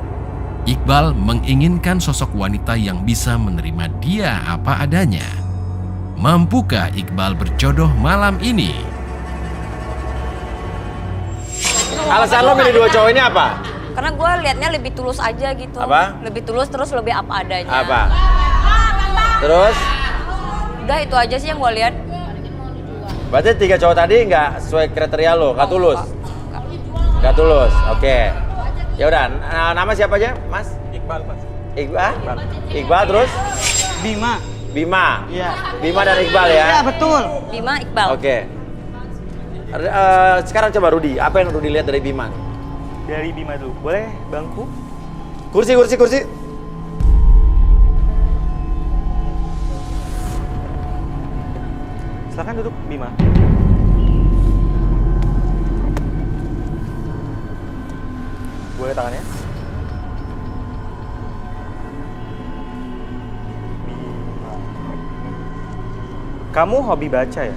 Iqbal menginginkan sosok wanita yang bisa menerima dia apa adanya. Mampukah Iqbal berjodoh malam ini? Alasan lo milih dua cowok ini apa? Karena gue liatnya lebih tulus aja gitu. Apa? Lebih tulus terus lebih apa adanya. Apa? Terus? Udah itu aja sih yang gue lihat. Berarti 3 cowok tadi nggak sesuai kriteria lo, nggak tulus? Nggak tulus, oke. Ya udah, nama siapa aja, Mas? Iqbal, Mas. Iqbal terus? Bima. Iya. Bima dan Iqbal ya? Iya, betul. Bima, Iqbal. Oke. Sekarang coba Rudi, apa yang Rudi lihat dari Bima? Dari Bima dulu. Boleh bangku? Kursi. Silakan duduk, Bima. Boleh tangannya? Bima. Kamu hobi baca ya?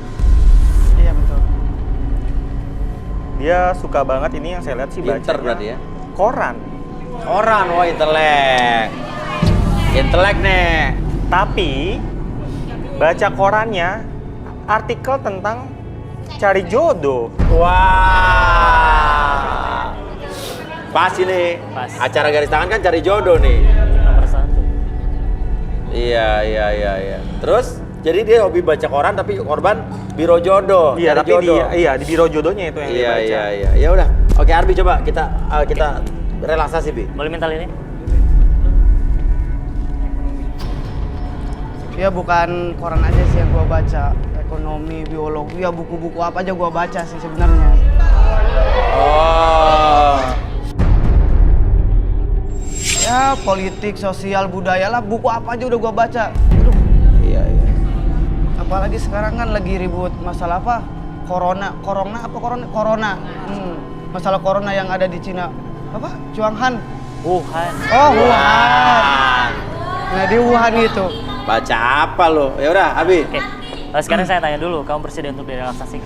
Iya, betul. Dia suka banget ini yang saya lihat sih baca. Pinter berarti ya? Koran. Koran, wah intelek. Intelek nih. Tapi baca korannya artikel tentang cari jodoh. Wah. Pas ini. Pas. Acara garis tangan kan cari jodoh nih. Nomor 1. Iya. Terus jadi dia hobi baca koran tapi korban biro jodoh. Iya, cari tapi jodoh. di biro jodohnya itu yang dia baca. Iya. Ya udah. Oke, Arbi coba kita relaksasi, Bi. Boleh minta ini? Ya bukan koran aja sih yang gua baca, ekonomi, biologi, ya buku-buku apa aja gua baca sih sebenarnya. Oh. Ya politik, sosial, budaya lah, buku apa aja udah gua baca. Aduh. Iya. Apalagi sekarang kan lagi ribut masalah apa? Corona. Masalah corona yang ada di Cina. Apa? Wuhan. Wuhan. Oh, Wuhan. Nah, di Wuhan itu. Baca apa lo? Ya udah, Abi. Oke. Sekarang saya tanya dulu, kamu bersedia untuk direlaksasi?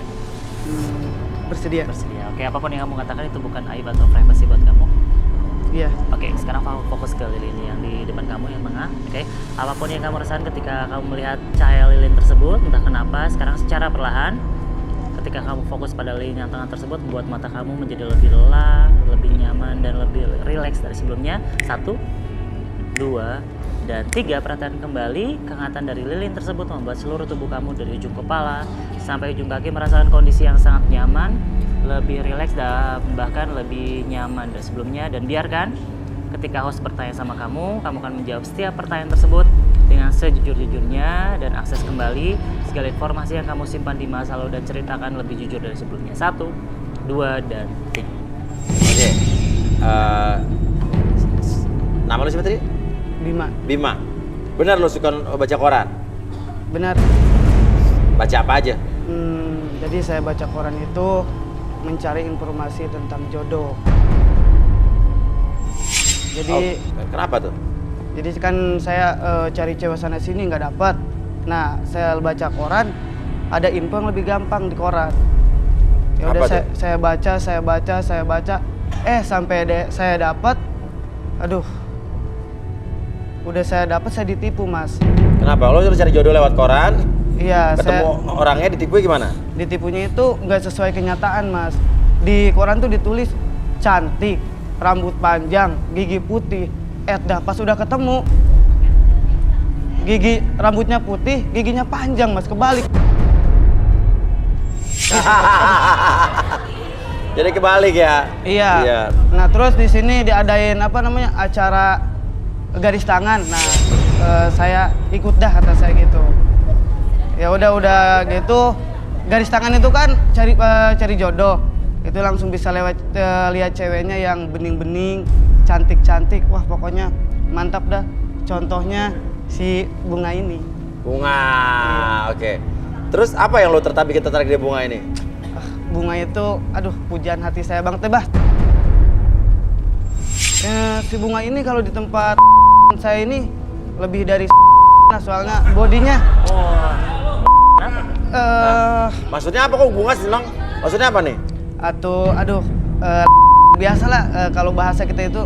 Bersedia. Bersedia. Oke, apapun yang kamu katakan itu bukan aib atau privasi buat kamu. Iya. Oke, sekarang kamu fokus ke lilin yang di depan kamu yang tengah. Oke. Apapun yang kamu rasakan ketika kamu melihat cahaya lilin tersebut, entah kenapa, sekarang secara perlahan ketika kamu fokus pada lilin yang tengah tersebut membuat mata kamu menjadi lebih lelah, lebih nyaman dan lebih rileks dari sebelumnya. 1, 2, dan 3, perhatikan kembali kehangatan dari lilin tersebut membuat seluruh tubuh kamu dari ujung kepala sampai ujung kaki merasakan kondisi yang sangat nyaman, lebih rileks dan bahkan lebih nyaman dari sebelumnya. Dan biarkan ketika host bertanya sama kamu akan menjawab setiap pertanyaan tersebut dengan sejujur-jujurnya dan akses kembali segala informasi yang kamu simpan di masa lalu dan ceritakan lebih jujur dari sebelumnya. 1, 2, dan 3. Oke. Nama lu siapa tadi? Bima. Benar lo suka baca koran? Benar. Baca apa aja? Jadi saya baca koran itu mencari informasi tentang jodoh. Jadi kenapa tuh? Jadi kan saya cari cewek sana sini nggak dapat. Nah, saya baca koran, ada info yang lebih gampang di koran. Ya udah saya baca. Sampai saya dapat. Aduh. Udah saya dapat, saya ditipu, Mas. Kenapa? Lo cari jodoh lewat koran? Iya, ketemu orangnya ditipu gimana? Ditipunya itu nggak sesuai kenyataan, Mas. Di koran tuh ditulis cantik, rambut panjang, gigi putih. Dah pas udah ketemu, rambutnya putih, giginya panjang, Mas, kebalik. Jadi kebalik ya? Iya. Nah, terus di sini diadain acara garis tangan. Nah, saya ikut dah, kata saya gitu. Ya udah gitu. Garis tangan itu kan cari jodoh. Itu langsung bisa lihat ceweknya yang bening-bening, cantik-cantik. Wah, pokoknya mantap dah. Contohnya si bunga ini. Bunga. Iya. Oke. Terus apa yang lo tertarik di bunga ini? Bunga itu, aduh, pujian hati saya banget deh, Bah. Si bunga ini kalau di tempat saya ini lebih dari soalnya bodinya. Maksudnya apa kok bunga senang? Maksudnya apa nih? Biasalah kalau bahasa kita itu.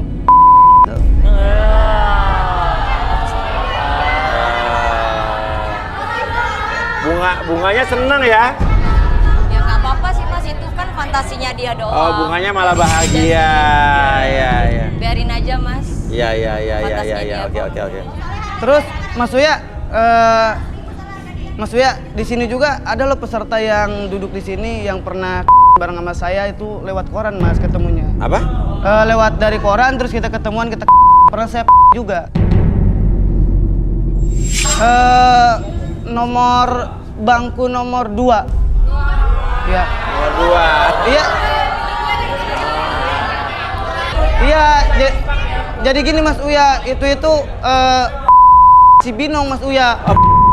Bunganya seneng ya? Ya nggak apa-apa sih, Mas, itu kan fantasinya dia doang. Oh, bunganya malah bahagia. Iya. Biarin aja, Mas. Iya. Oke. Terus Mas Uya, di sini juga ada loh peserta yang duduk di sini yang pernah bareng sama saya itu lewat koran, Mas, ketemunya. Apa? Lewat dari koran terus kita ketemuan, kita pernah saya juga. Bangku nomor 2. Ya. Nomor 2. Iya. Iya, jadi gini, Mas Uya, itu si Binong, Mas Uya.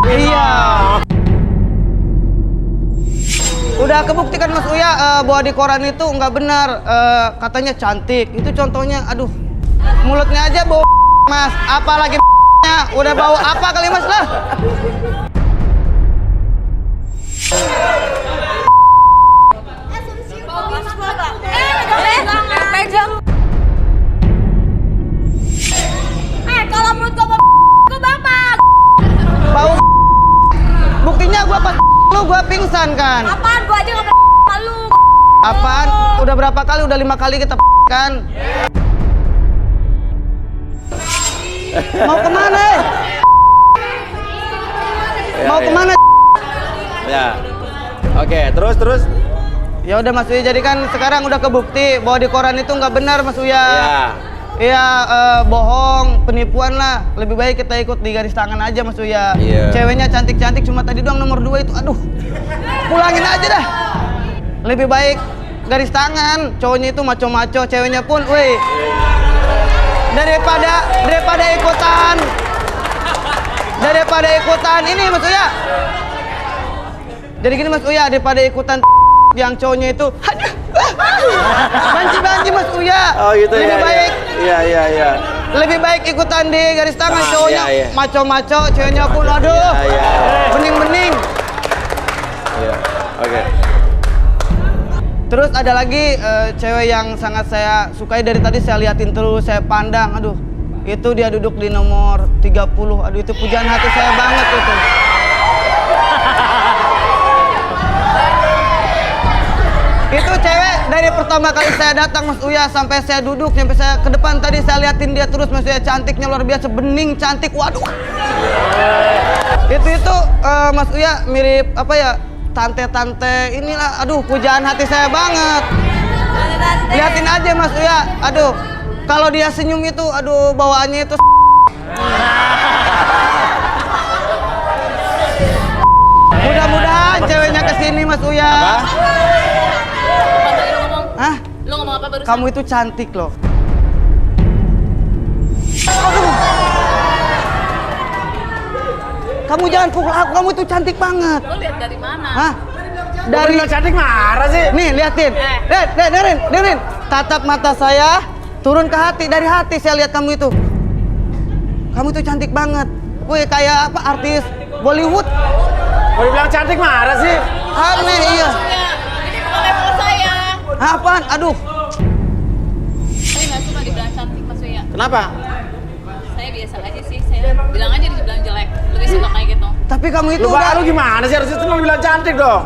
Iya. Udah kebuktikan, Mas Uya, bahwa di koran itu nggak benar. Katanya cantik. Itu contohnya, aduh, mulutnya aja bau, Mas. Apalagi udah bau apa kali, Mas lah? lu gua pingsan kan. Apaan? Gua aja nggak pernah lu. Apaan? Udah berapa kali? Udah 5 kali kita kan. Mau kemana? Mau kemana? Ya. Oke, terus. Ya udah Mas Uya, jadi kan sekarang udah kebukti bahwa di koran itu nggak benar Mas Uya. Iya. Iya, bohong, penipuan lah. Lebih baik kita ikut di garis tangan aja Mas Uya. Iya. Ceweknya cantik-cantik, cuma tadi doang nomor 2 itu. Aduh, pulangin aja dah. Lebih baik garis tangan. Cowoknya itu maco-maco, ceweknya pun, weh. Daripada ikutan ini Mas Uya. Jadi gini Mas Uya, daripada ikutan yang cowoknya itu, aduh, banci Mas Uya. Oh gitu. Lebih baik. Iya. Lebih baik ikutan di garis tangan, cowoknya iya. maco-maco, ceweknya pun aduh, bening-bening. Iya. Oke. Terus ada lagi cewek yang sangat saya sukai, dari tadi saya liatin terus, saya pandang, aduh, itu dia duduk di nomor 30, aduh itu pujaan hati saya banget itu. Itu cewek dari pertama kali saya datang Mas Uya sampai saya duduk, sampai saya ke depan tadi saya liatin dia terus Mas Uya, cantiknya luar biasa, bening, cantik, waduh. Itu Mas Uya mirip apa ya? Tante-tante inilah, aduh pujaan hati saya banget. Liatin aja Mas Uya, aduh kalau dia senyum itu, aduh bawaannya itu. Mudah-mudahan ceweknya kesini Mas Uya. Hah? Lu ngomong apa barusan? Kamu itu cantik loh. Aduh. Kamu jangan pukul aku, kamu itu cantik banget. Lu lihat dari mana? Hah? Dari cantik marah sih. Nih, liatin. Dengerin. Tatap mata saya, turun ke hati, dari hati saya lihat kamu itu. Kamu itu cantik banget. Wih, kayak apa, artis Bollywood. Kalau dibilang cantik marah sih. Aneh, iya. Ini bukan level saya. Apaan? Aduh. Saya nggak suka dibilang cantik Mas Uya. Kenapa? Saya biasa aja sih. Saya bilang aja dibilang jelek. Lebih suka kayak gitu. Tapi kamu itu lu gimana sih, harusnya lu bilang cantik dong.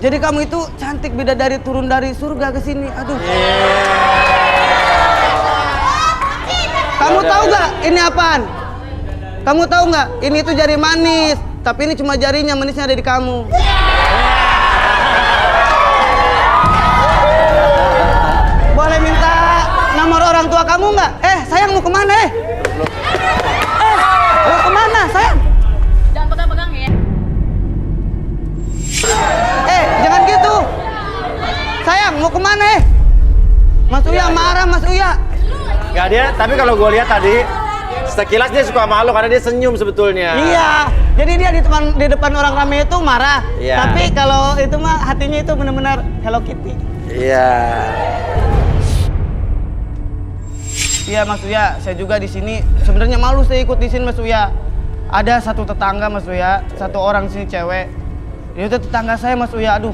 Jadi kamu itu cantik, bidadari turun dari surga ke sini. Aduh. Kamu tahu nggak ini apaan? Kamu tahu nggak? Ini tuh jari manis. Tapi ini cuma jarinya, manisnya ada di kamu. Boleh minta nomor orang tua kamu nggak? Sayang mau kemana mau kemana sayang? Jangan pegang-pegang ya. Jangan gitu. Sayang mau kemana Mas Uya marah Mas Uya. Gak dia, tapi kalau gue lihat tadi sekilas dia suka malu karena dia senyum sebetulnya. Iya, jadi dia di depan orang ramai itu marah. Iya. Tapi kalau itu mah hatinya itu benar-benar Hello Kitty. Iya. Iya Mas Uya, saya juga di sini sebenarnya malu saya ikut di sini Mas Uya. Ada satu tetangga Mas Uya, satu orang sini cewek. Dia itu tetangga saya Mas Uya, aduh.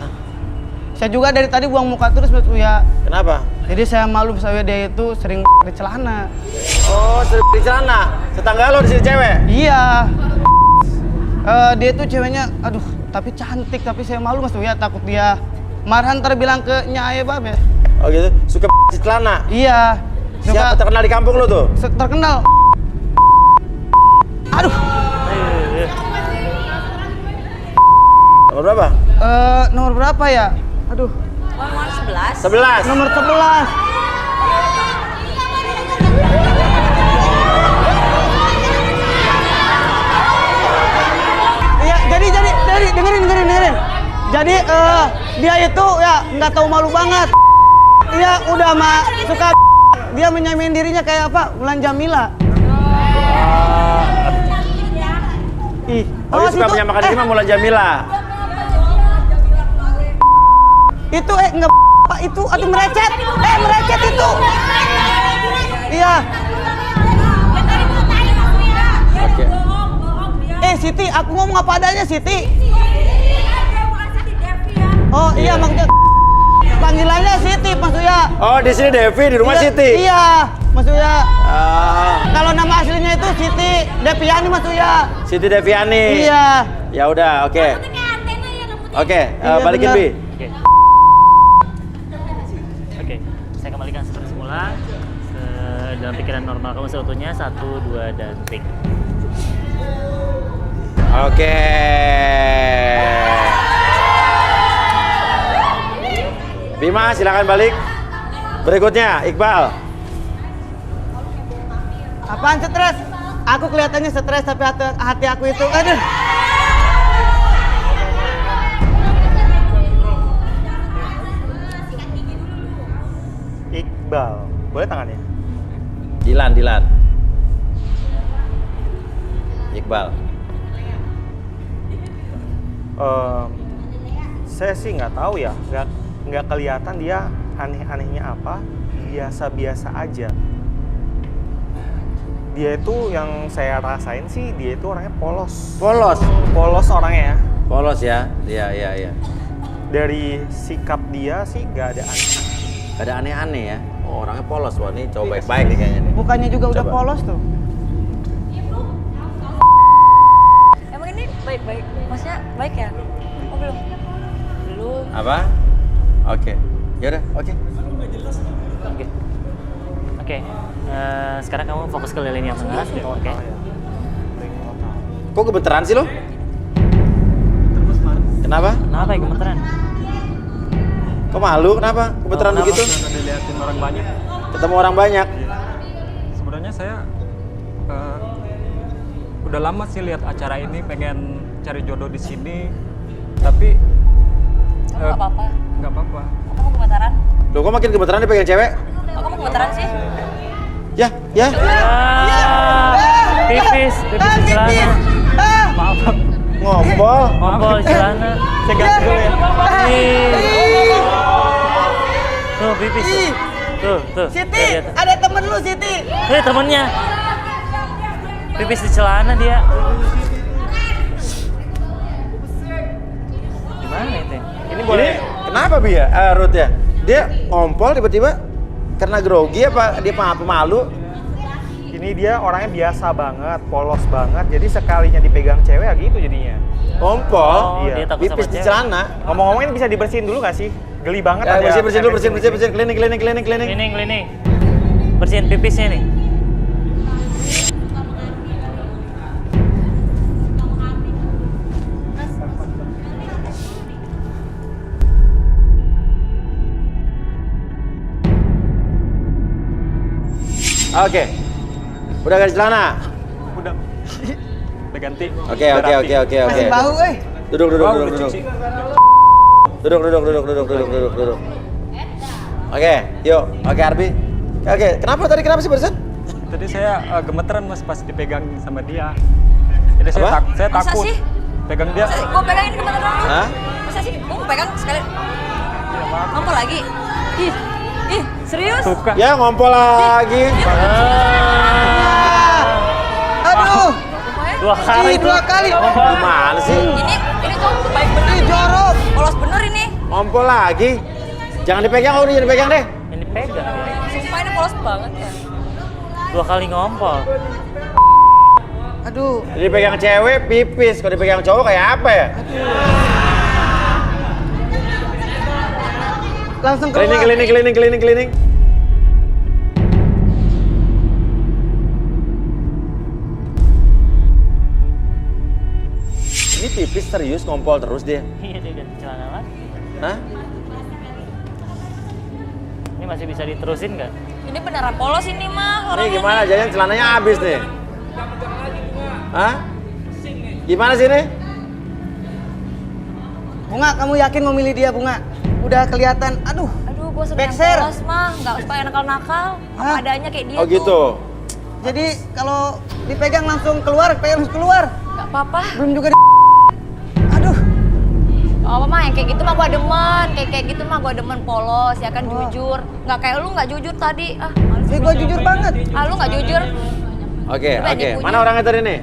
Saya juga dari tadi buang muka terus Mas Uya. Kenapa? Jadi saya malu Mas Uya, dia itu sering di celana. Oh, sering di celana? Tetangga lo di sini cewek? Iya. Dia tuh ceweknya, aduh, tapi cantik, tapi saya malu Mas Uya, takut dia marah ntar bilang ke Nyai Babe. Oh gitu, suka di celana? Iya. Siapa terkenal di kampung lo tuh? Terkenal. Aduh. Nomor berapa? Nomor berapa ya? Aduh. Nomor 11. 11. Nomor 11. Iya, jadi dengerin. Jadi dia itu ya nggak tahu malu banget. Iya, udah mah suka dia menyamain dirinya kayak apa? Mulan Jamila. Oh, dia suka menyamakan diri sama Mulan Jamila. Itu enggak Pak, itu aduh merecet. Merecet itu. Iya. Oke. Siti, aku ngomong apa adanya Siti. Oh iya, maksudnya panggilannya Siti Mas Uya. Oh, di sini Devi, di rumah Iya, Siti. Iya, Mas Uya. Kalau nama aslinya itu Siti Deviani Mas Uya. Siti Deviani. Iya. Ya udah, oke. Oke, Iya, balikin benar. Bi. Oke, saya kembalikan seperti semula. Dalam pikiran normal kamu seutuhnya, 1, 2, dan tik. Oke. Bima, silakan balik. Berikutnya, Iqbal. Apaan stres? Aku kelihatannya stres tapi hati aku itu, aduh. Iqbal, boleh tangannya? Dilan. Iqbal. Saya sih nggak tahu ya, nggak kelihatan dia aneh-anehnya apa, biasa-biasa aja. Dia itu yang saya rasain sih, dia itu orangnya polos. Polos orangnya ya. Polos ya, iya. Dari sikap dia sih nggak ada aneh. Gak ada aneh-aneh ya. Oh, orangnya polos. Wah, ini coba baik-baik nih kayaknya nih. Mukanya juga udah Coba. polos tuh. Emang ini baik-baik? Maksudnya baik ya? Oh belum? Belum. Apa? Oke. Yaudah, oke. Oke, sekarang kamu fokus ke lilin yang tengah. Oke. Kok gemeteran sih lo? Kenapa? Kenapa ya gemeteran? Kok malu? Kenapa? Gemeteran begitu? Karena dilihatin orang banyak. Ketemu orang banyak? Sebenarnya saya udah lama sih lihat acara ini, pengen cari jodoh di sini, tapi Kamu nggak apa-apa? nggak apa-apa. Kamu gemetaran? Loh, kok makin gemeteran dipegang cewek? Kok kamu gemetaran sih? Ya. Pipis di celana. Maaf. Ngompol di celana. Saya ganti dulu ya. Tuh pipis. Tuh. Siti, ada temen lu Siti. Temennya. Pipis di celana dia. Gimana itu? Ini kenapa Bi ya? Ruth ya? Dia ngompol tiba-tiba karena grogi apa dia pemalu? Ini dia orangnya biasa banget, polos banget. Jadi sekalinya dipegang cewek ya gitu jadinya. Ngompol? Dia Iya. takut sama Pipis di cewek. celana? Ngomong-ngomongin bisa dibersihin dulu nggak sih? Geli banget Ya, ada. bersihin dulu, bersihin. Cleaning. Cleaning. Bersihin pipisnya nih. Oke. Udah ganti celana? Udah ganti. Oke. Masih bau, Duduk. Udah cuci. Duduk. Oke, yuk. Oke, Arbi. Oke, kenapa sih barusan? Tadi saya gemeteran Mas pas dipegang sama dia. Jadi saya, Apa? saya Masa takut. sih? Pegang dia. Gue pegang ini gemetaran. Hah? Masa sih? Gue mau pegang sekali. Ngompol lagi? Ih, serius? Suka. Ya, ngompol lagi. Aduh. Dua kali. Gimana sih? Ini tuh baik bener. Ih, jorok. Polos bener ini. Ngompol lagi. Jangan dipegang, jangan dipegang deh. Ini pegang. Sumpah ini polos banget ya. 2 kali ngompol. Aduh. Jadi dipegang cewek pipis, kalau dipegang cowok kayak apa ya? Langsung keluar. Cleaning. Ini pipis serius ngompol terus dia. Iya, dia ganti celana lagi. Hah? Ini masih bisa diterusin nggak? Ini beneran polos ini mah Ini orangnya. gimana? Jangan celananya habis nih. Hah? Gimana sih ini? Bunga, kamu yakin mau milih dia, Bunga? Udah kelihatan, aduh. Aduh, gue seneng Backshare. polos mah, nggak supaya nakal-nakal. Apa adanya kayak dia Oh tuh. gitu. Jadi kalau dipegang langsung keluar, pegang langsung keluar. Gak apa-apa. Belum juga Aduh. Oh, mah yang kayak gitu mah gue demen. Kayak gitu mah gue demen polos, ya kan jujur. Nggak kayak lu nggak jujur tadi. Males. Gue jujur banget. Lu nggak jujur. Oke. Coba dipuji. Mana orangnya tadi nih?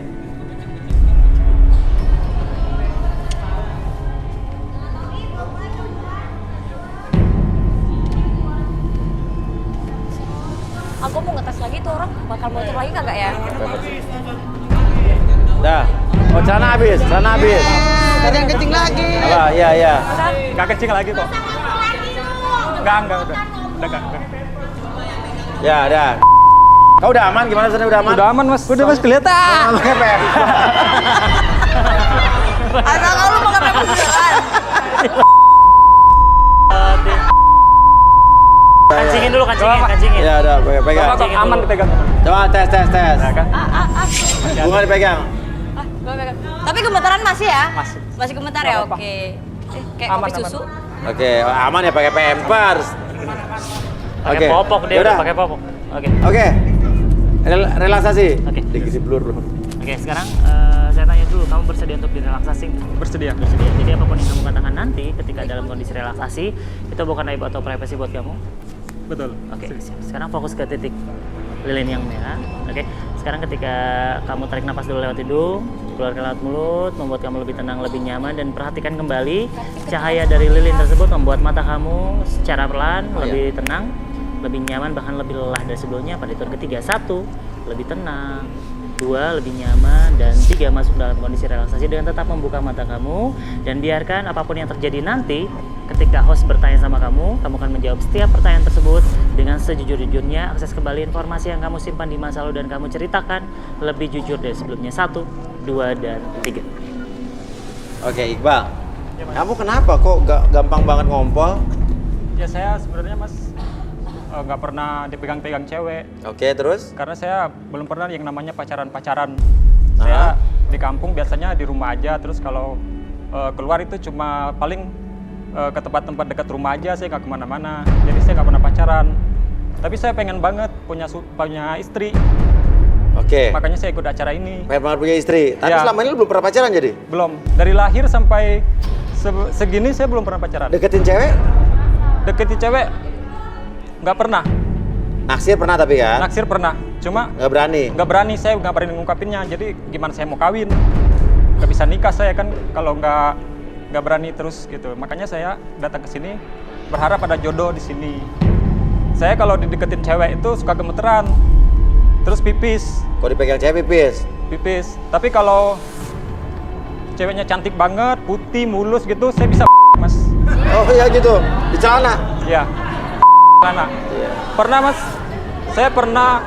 Aku mau ngetes lagi tuh orang bakal bocor lagi kagak ya? Dah. Oh, celana habis. jangan kencing lagi. Apa? Iya. Nggak kencing lagi kok. Enggak, udah. Udah. Ya, udah. Kau udah aman? Gimana sebenarnya udah aman? Udah aman, Mas. Udah, Mas, kelihatan. Makanya PMPers. Asal kalau pakai pampers beneran. Kancingin dulu, kancingin. Ya, udah, pegang. Aman dipegang. Coba tes. Nah, kan? Bunga dipegang. Tapi gemetaran masih ya? Masih. Masih gemetar ya? Oke. Kayak Aman, kopi susu. Oke, aman ya pakai Pampers. Pakai popok dia udah pakai popok. Oke. Relaksasi. Oke. Dikisi blur loh. Oke, sekarang saya tanya dulu, kamu bersedia untuk direlaksasi? Bersedia. Jadi apapun yang kamu katakan nanti ketika dalam kondisi relaksasi, itu bukan aib atau privasi buat kamu? Betul. Oke, sekarang fokus ke titik lilin yang merah. Oke, sekarang ketika kamu tarik napas dulu lewat hidung, keluarkan lewat mulut, membuat kamu lebih tenang, lebih nyaman, dan perhatikan kembali cahaya dari lilin tersebut membuat mata kamu secara pelan lebih tenang, lebih nyaman, bahkan lebih lelah dari sebelumnya. Pada hitungan ketiga, 1, lebih tenang, 2, lebih nyaman, dan 3, masuk dalam kondisi relaksasi dengan tetap membuka mata kamu dan biarkan apapun yang terjadi nanti. Ketika host bertanya sama kamu akan menjawab setiap pertanyaan tersebut dengan sejujur-jujurnya. Akses kembali informasi yang kamu simpan di masa lalu dan kamu ceritakan lebih jujur dari sebelumnya. 1, 2, dan 3. Oke, Iqbal. Kamu kenapa kok gampang banget ngompol? Ya saya sebenarnya, Mas, nggak pernah dipegang-pegang cewek. Oke, terus? Karena saya belum pernah yang namanya pacaran-pacaran. Saya di kampung biasanya di rumah aja, terus kalau keluar itu cuma paling ke tempat-tempat dekat rumah aja, saya nggak kemana-mana. Jadi saya nggak pernah pacaran. Tapi saya pengen banget punya istri. Oke. Makanya saya ikut acara ini. Pengen banget punya istri. Tapi selama ini lu belum pernah pacaran jadi? Belum. Dari lahir sampai segini saya belum pernah pacaran. Deketin cewek? Deketin cewek nggak pernah. Naksir pernah tapi kan? Naksir pernah. Cuma nggak berani. Nggak berani, saya nggak berani ngungkapinnya. Jadi gimana saya mau kawin? Nggak bisa nikah saya kan kalau nggak berani terus gitu. Makanya saya datang ke sini berharap ada jodoh di sini. Saya kalau dideketin cewek itu suka gemeteran, terus pipis. Kalau dipegang cewek pipis? Pipis. Tapi kalau ceweknya cantik banget, putih, mulus gitu, saya bisa Mas. Oh iya gitu, di celana? Iya, celana. Pernah Mas, saya pernah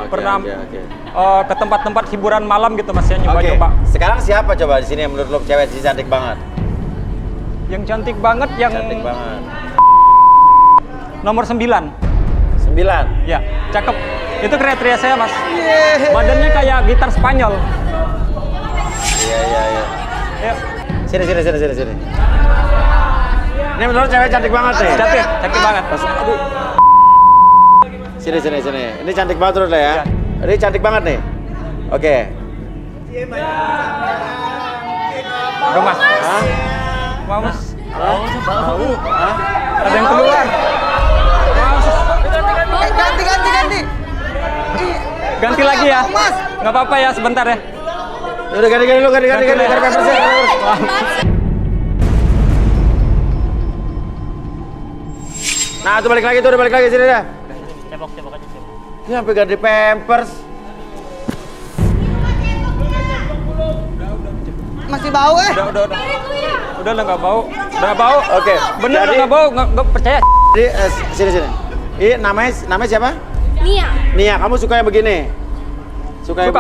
ke tempat-tempat hiburan malam gitu Mas, saya nyoba-nyoba. Sekarang siapa coba di sini yang menurut lo cewek cantik banget? Yang cantik banget yang cantik banget. Nomor 9. 9? Ya, cakep. Itu kriteria saya Mas. Badannya kayak gitar Spanyol. Iya. Sini. Ini menurut cewek cantik banget nih. Cantik banget. Aduh. Sini. Ini cantik banget terus lah ya. Ini cantik banget nih. Oke. Aduh Mas. Mau Mas. Mau. Ada yang keluar. Ganti. Ganti lagi ya. Nggak apa-apa ya, sebentar ya. Udah ganti lu, ganti pampersnya. Nah, tuh balik lagi sini dah. Cebok aja. Ini sampai ganti pampers. Masih bau Udah nggak bau. Udah nggak bau. Oke. Bener nggak bau, nggak percaya. Jadi sini. Ini namanya siapa? Nia, kamu suka yang begini? Suka.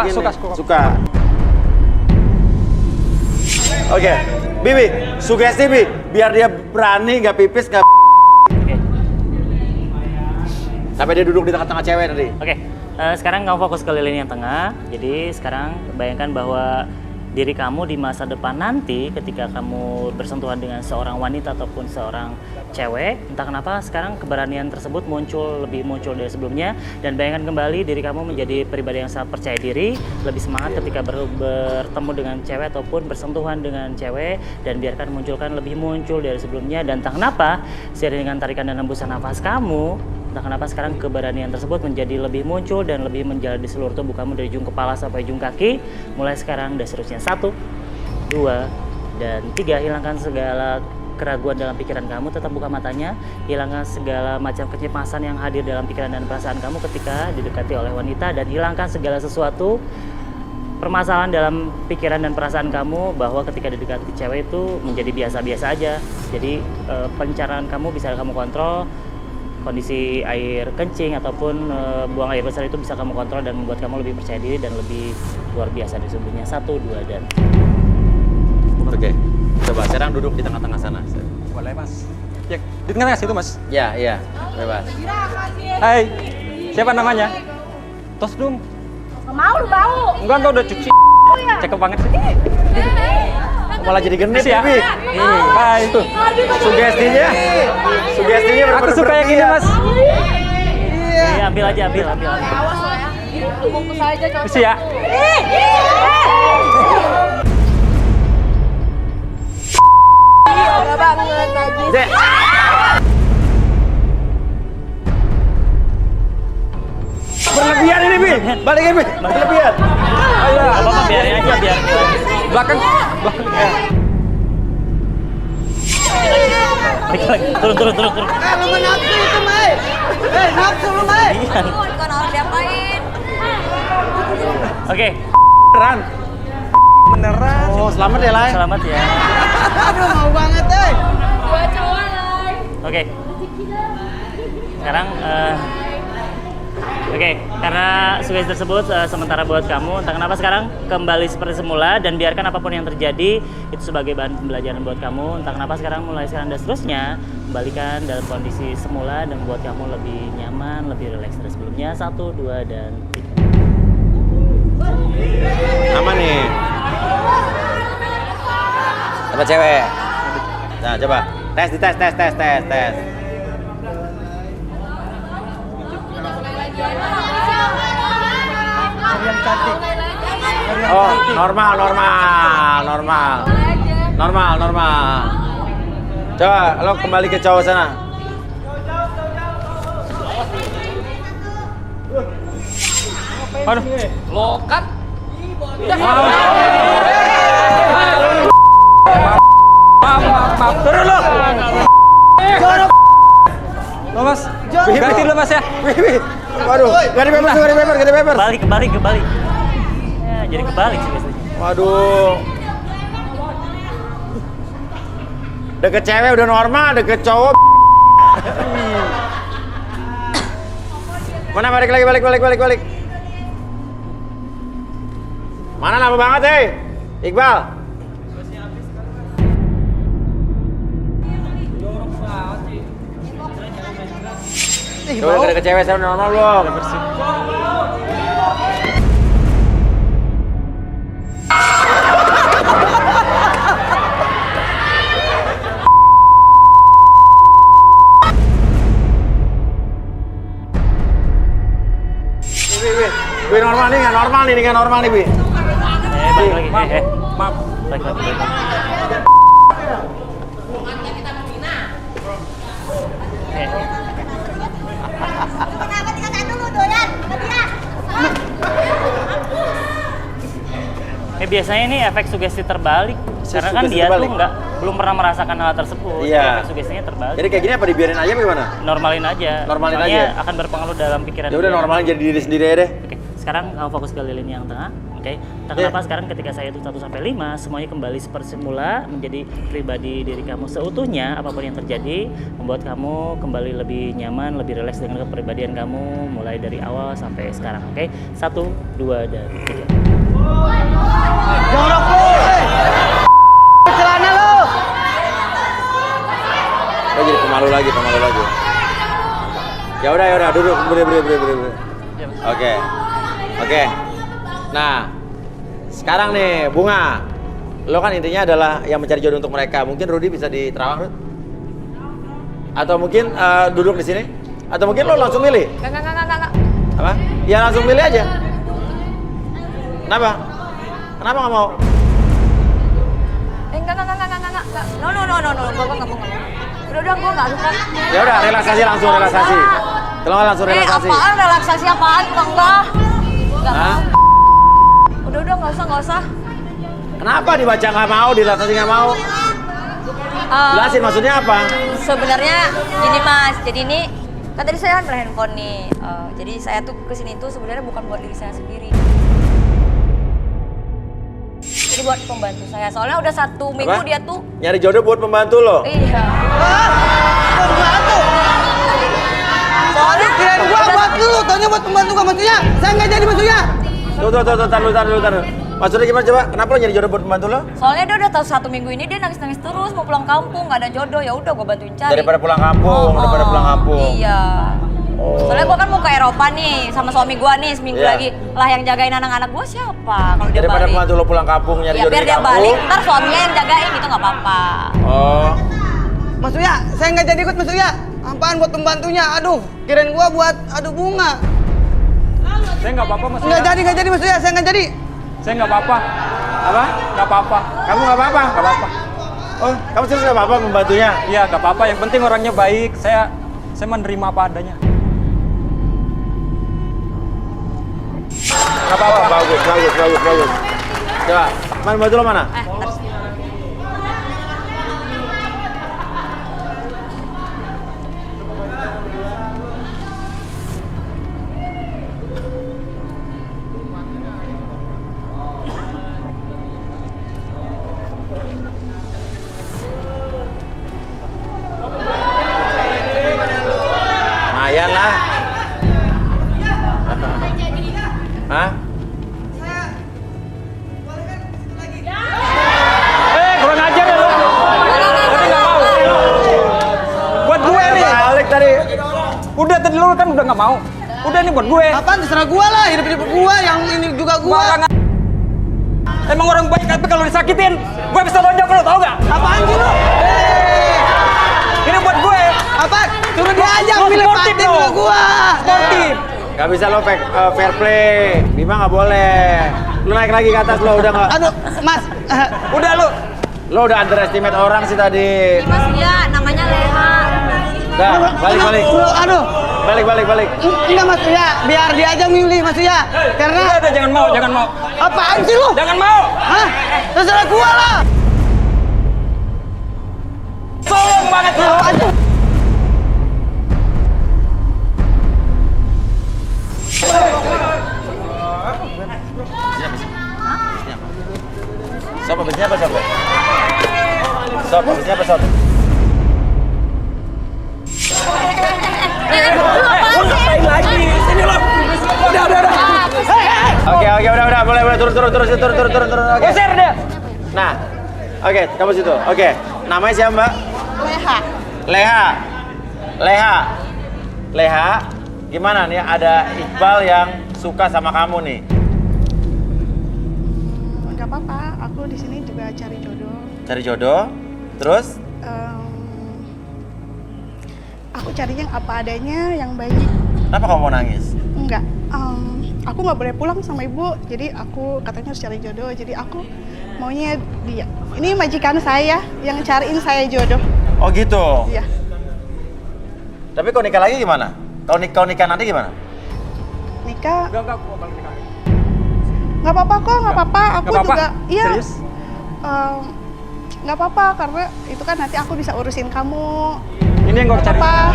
Oke, Bibi, sugesti Bi, biar dia berani nggak pipis nggak. Sampai dia duduk di tengah-tengah cewek tadi. Oke, sekarang kamu fokus ke lilin yang tengah. Jadi sekarang bayangkan bahwa diri kamu di masa depan nanti ketika kamu bersentuhan dengan seorang wanita ataupun seorang cewek, entah kenapa sekarang keberanian tersebut lebih muncul dari sebelumnya, dan bayangkan kembali diri kamu menjadi pribadi yang sangat percaya diri, lebih semangat ketika bertemu dengan cewek ataupun bersentuhan dengan cewek, dan biarkan lebih muncul dari sebelumnya. Dan entah kenapa seiring dengan tarikan dan hembusan nafas kamu, entah kenapa sekarang keberanian tersebut menjadi lebih muncul dan lebih menjalar di seluruh tubuh kamu dari ujung kepala sampai ujung kaki. Mulai sekarang dan seterusnya. 1, 2, dan 3. Hilangkan segala keraguan dalam pikiran kamu, tetap buka matanya. Hilangkan segala macam kecemasan yang hadir dalam pikiran dan perasaan kamu ketika didekati oleh wanita, dan hilangkan segala sesuatu permasalahan dalam pikiran dan perasaan kamu bahwa ketika didekati cewek itu menjadi biasa-biasa aja. Jadi pencernaan kamu bisa kamu kontrol, kondisi air kencing ataupun buang air besar itu bisa kamu kontrol dan membuat kamu lebih percaya diri dan lebih luar biasa di tubuhnya. 1, 2, dan. Oke. Coba sekarang duduk di tengah-tengah sana. Boleh mas. Ya, di tengah-tengah situ mas. Iya, bebas. Hai, siapa namanya? Tos dong. Mau lu bau. Enggak udah cuci. Cakep banget sih. Malah jadi genit ya. Bi. Hai. Sugestinya aku suka yang ini mas. Iya, ambil aja. Awas lo ya. Bungkus aja cocok. Mesti ya. Udah banget lagi. Berlebihan ini, Bi. Balikin, Bi. Berlebihan. Ayo. Apa biarin aja, biar. Belakang. Lagi. Turun. Lu nafsu itu, Mai. Nafsu lu, Mai. Bukan harus diapain. Oke. Beneran. Oh, selamat ya, Lai. Selamat ya. Aduh, mau banget, Gua cowok Lai. Oke. Sekarang karena sugesti tersebut sementara buat kamu, entah kenapa sekarang kembali seperti semula dan biarkan apapun yang terjadi itu sebagai bahan pembelajaran buat kamu. Entah kenapa sekarang mulai sekarang dan seterusnya kembalikan dalam kondisi semula dan buat kamu lebih nyaman, lebih rileks dari sebelumnya. 1, 2, dan 3. Aman nih. Sama cewek. Nah, coba. Tes. Yang cantik. Oh, normal. Coba lo kembali ke cowok sana. Aduh. Lokat. Maaf. Turun lo. Jorok. Lo mas. Ganti dulu mas ya. Waduh, gak ada paper. Kebalik. Ya, jadi kebalik sih biasanya. Waduh. Deket cewek udah normal, deket cowok. Mana balik. Mana lama banget, hei? Iqbal. Coba deket cewek saya udah normal belum? Udah bersih. Bi normal nih, nggak normal nih, Bi. Balik lagi. Maaf. Balik lagi. Kenapa 3-1 lu doyan sama dia? Biasanya ini efek sugesti terbalik. Karena kan dia tuh belum pernah merasakan hal tersebut. Iya. Efek sugestinya terbalik. Jadi kayak gini apa dibiarin aja gimana? Normalin aja. Soalnya akan berpengaruh dalam pikiran. Ya udah normalin jadi diri sendiri aja deh. Oke. Sekarang kamu fokus ke lilin yang tengah. Oke. Kenapa sekarang ketika saya hitung 1 sampai 5 semuanya kembali seperti semula menjadi pribadi diri kamu seutuhnya, apapun yang terjadi membuat kamu kembali lebih nyaman, lebih rileks dengan kepribadian kamu mulai dari awal sampai sekarang. Oke. 1, 2, dan 3. Jorok lu. Celana lu. Oh, jadi pemalu lagi. Ya udah, duduk, beri. Oke. Nah, sekarang nih, Bunga. Lo kan intinya adalah yang mencari jodoh untuk mereka. Mungkin Rudy bisa di Terawang, Rud? Atau mungkin duduk di sini? Atau mungkin lo langsung milih? Enggak. Apa? Ya langsung milih aja. Kenapa nggak mau? Enggak. No. Gua nggak mau. Udah, gua nggak suka. Ya udah, relaksasi. Kalau nggak langsung relaksasi. Apaan relaksasi apaan? Enggak. Hah? Udah, nggak usah. Kenapa dibaca nggak mau, direlaksasi nggak mau? Jelasin maksudnya apa? Sebenarnya gini Mas, jadi ini kan tadi saya kan handphone nih. Jadi saya tuh kesini tuh sebenarnya bukan buat diri saya sendiri. Jadi buat pembantu saya. Soalnya udah 1 minggu dia tuh. Nyari jodoh buat pembantu lo? Iya. Pembantu? Soalnya kirain gua buat lu, taunya buat pembantu gak maksudnya. Saya nggak jadi maksudnya. Tuh, tar dulu. Maksudnya gimana coba? Kenapa lo nyari jodoh buat pembantu lo? Soalnya dia udah tahu 1 minggu ini dia nangis-nangis terus mau pulang kampung, nggak ada jodoh. Ya udah gua bantuin cari. Daripada pulang kampung. Iya. Soalnya gua kan mau ke Eropa nih sama suami gua nih seminggu lagi. Lah yang jagain anak-anak gua siapa kalau dia Daripada balik? pembantu lo pulang kampung nyari jodoh biar di dia kampung. balik, ntar suaminya yang jagain gitu nggak apa-apa. Oh. Mas Uya, saya nggak jadi ikut Mas Uya. Apaan buat pembantunya? Aduh, kirain gua buat bunga. Saya nggak apa-apa Mas. Nggak jadi Mas Uya, saya nggak jadi. Saya nggak apa-apa. Apa? Nggak apa-apa. Kamu nggak apa-apa? Nggak apa-apa. Oh, kamu serius nggak apa-apa pembantunya? Iya, nggak apa-apa. Yang penting orangnya baik. Saya menerima apa adanya. Nggak apa-apa. Bagus. Coba, mana bantu lo mana? Lumayan lah. Hah? Kurang ajar ya lo. Tapi nggak mau. Buat gue nih. Balik tadi. Udah tadi lo kan udah nggak mau. Udah nih buat gue. Apaan terserah gua lah, hidup gua yang ini juga gua. Emang orang baik tapi kalau disakitin, gue bisa tonjok lo, tau gak? Apaan sih lo? Ini buat gue. Apa? Suruh dia aja milih patin ke gua. Sportif. Gak bisa lo fair play. Bima gak boleh. Lo naik lagi ke atas lo, udah gak? Aduh, Mas. Udah lo. Lo udah underestimate orang sih tadi. Mas dia namanya Leha. Udah, balik. Aduh. Balik. Enggak Mas Uya, biar dia aja milih Mas Uya. Karena Udah, jangan mau. Apaan sih lu? Jangan mau. Hah? Terserah gua lah. Tolong banget lo. Sob, habisnya apa Sob? Habisnya apa Sob? Ngapain lagi? Sini lo. Udah. Oke, udah, boleh, turun. Oke. Usir dia. Nah, oke, kamu situ. Oke, namanya siapa Mbak? Leha. Gimana nih? Ada Iqbal yang suka sama kamu nih. Gak apa-apa, aku di sini juga cari jodoh. Cari jodoh, terus? Aku cari yang apa adanya, yang baik. Kenapa kamu mau nangis? Enggak, aku nggak boleh pulang sama ibu, jadi aku katanya harus cari jodoh. Jadi aku maunya dia. Ini majikan saya yang cariin saya jodoh. Oh gitu? Iya. Tapi kalau nikah lagi gimana? Kalau nikah nanti gimana? Nikah? Enggak, gua balik nikah. Nggak apa-apa kok, nggak apa-apa. Aku Nggak apa-apa? juga, iya. Serius? Nggak apa-apa, karena itu kan nanti aku bisa urusin kamu. Ini yang gue cari. Apa?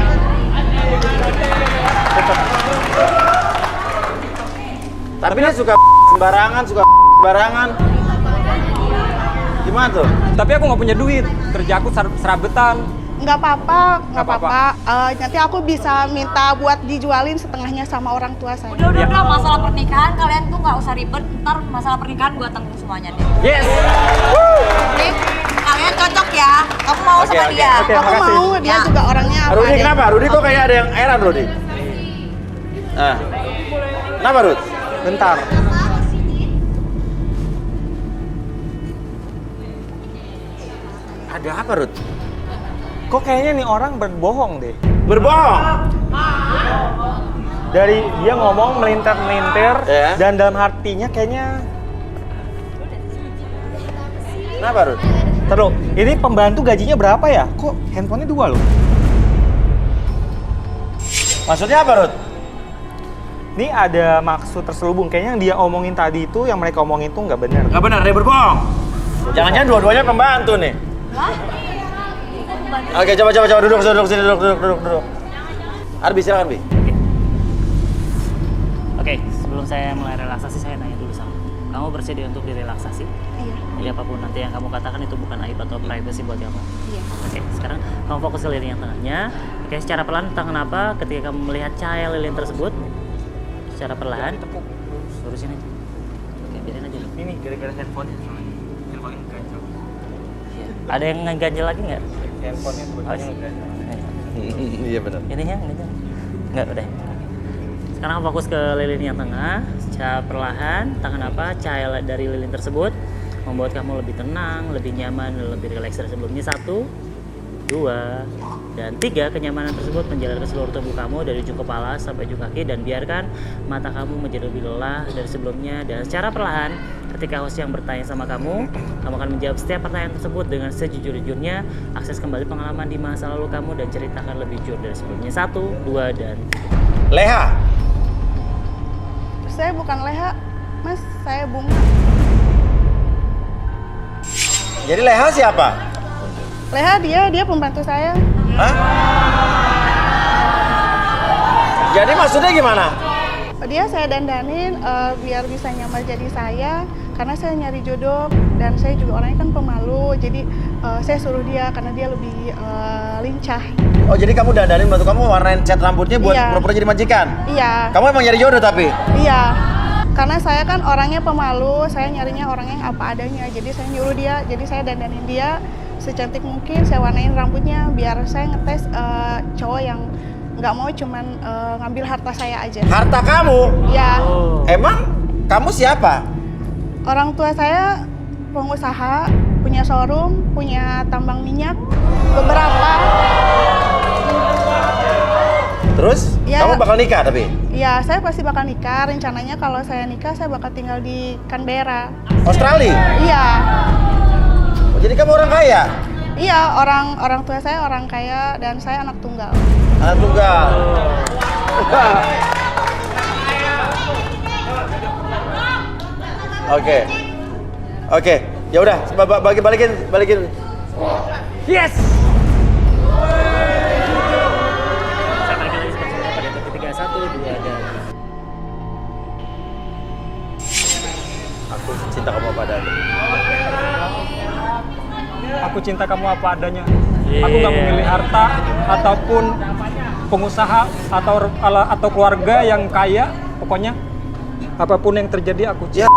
Tapi dia suka sembarangan. Gimana tuh? Tapi aku nggak punya duit. Kerja aku serabetan. Nggak apa-apa. Nanti aku bisa minta buat dijualin setengahnya sama orang tua saya. Udah, masalah pernikahan kalian tuh nggak usah ribet. Ntar masalah pernikahan gua tanggung semuanya deh. Yes. Oke, kalian cocok ya. Aku mau sama dia. Aku mau, dia juga orangnya apa Rudi adanya. kenapa? Rudi kok kayak ada yang heran Rudi? Nah, kenapa Rud? Bentar. Ada apa Rud? Kok kayaknya nih orang berbohong deh. Berbohong? Dari dia ngomong melintir-melintir Ya. dan dalam hatinya kayaknya. Kenapa Rud? Terus, ini pembantu gajinya berapa ya? Kok handphonenya 2 loh? Maksudnya apa Rud? Ini ada maksud terselubung. Kayaknya yang dia omongin tadi itu, yang mereka omongin itu nggak benar. Nggak benar, dia berbohong. Jangan-jangan dua-duanya pembantu nih. Oke, coba duduk sini. Arbi, silakan Bi. Oke, sebelum saya mulai relaksasi, saya nanya dulu sama. Kamu bersedia untuk direlaksasi? Iya. Jadi apapun nanti yang kamu katakan itu bukan aib atau privacy buat kamu. Iya. Oke, sekarang kamu fokus ke lilin yang tengahnya. Oke, secara perlahan tangan apa ketika kamu melihat cahaya lilin tersebut? Secara perlahan. Lurusin aja. Oke, biarin aja. Ini gara-gara handphonenya. Handphonenya ganjel. Ada yang ngeganjel lagi nggak? Handphonenya sebetulnya ngeganjel. Iya benar. Ininya? Nggak, udah. Sekarang fokus ke lilin yang tengah. Secara perlahan, tangan apa? Cahaya dari lilin tersebut membuat kamu lebih tenang, lebih nyaman, dan lebih rileks dari sebelumnya. 1, 2, dan 3. Kenyamanan tersebut menjalar ke seluruh tubuh kamu dari ujung kepala sampai ujung kaki, dan biarkan mata kamu menjadi lebih lelah dari sebelumnya. Dan secara perlahan, ketika host yang bertanya sama kamu akan menjawab setiap pertanyaan tersebut dengan sejujur-jujurnya. Akses kembali pengalaman di masa lalu kamu dan ceritakan lebih jujur dari sebelumnya. 1, 2, dan Leha. Saya bukan Leha, Mas. Saya Bunga. Jadi Leha siapa? Leha dia pembantu saya. Hah? Jadi maksudnya gimana? Dia saya dandanin biar bisa nyamar jadi saya, karena saya nyari jodoh dan saya juga orangnya kan pemalu, jadi saya suruh dia karena dia lebih lincah. Oh, jadi kamu dandanin bantu kamu warnain cat rambutnya buat pura-pura jadi majikan? Iya. Kamu emang nyari jodoh tapi? Iya. Karena saya kan orangnya pemalu, saya nyarinya orangnya yang apa adanya. Jadi saya nyuruh dia, jadi saya dandanin dia secantik mungkin, saya warnain rambutnya biar saya ngetes cowok yang nggak mau cuman ngambil harta saya aja. Harta kamu? Iya. Emang kamu siapa? Orang tua saya pengusaha, punya showroom, punya tambang minyak, beberapa. Terus? Ya, kamu bakal nikah tapi? Iya, saya pasti bakal nikah. Rencananya kalau saya nikah, saya bakal tinggal di Canberra. Australia? Iya. Oh, jadi kamu orang kaya? Iya, orang tua saya orang kaya dan saya anak tunggal. Anak tunggal. Oke. Ya udah, balikin. Yes. Saya balik lagi seperti pada detik ketiga. 1, 2, dan Aku cinta kamu apa adanya. Aku cinta kamu apa adanya. Aku nggak memilih harta ataupun pengusaha atau keluarga yang kaya. Pokoknya apapun yang terjadi aku cinta.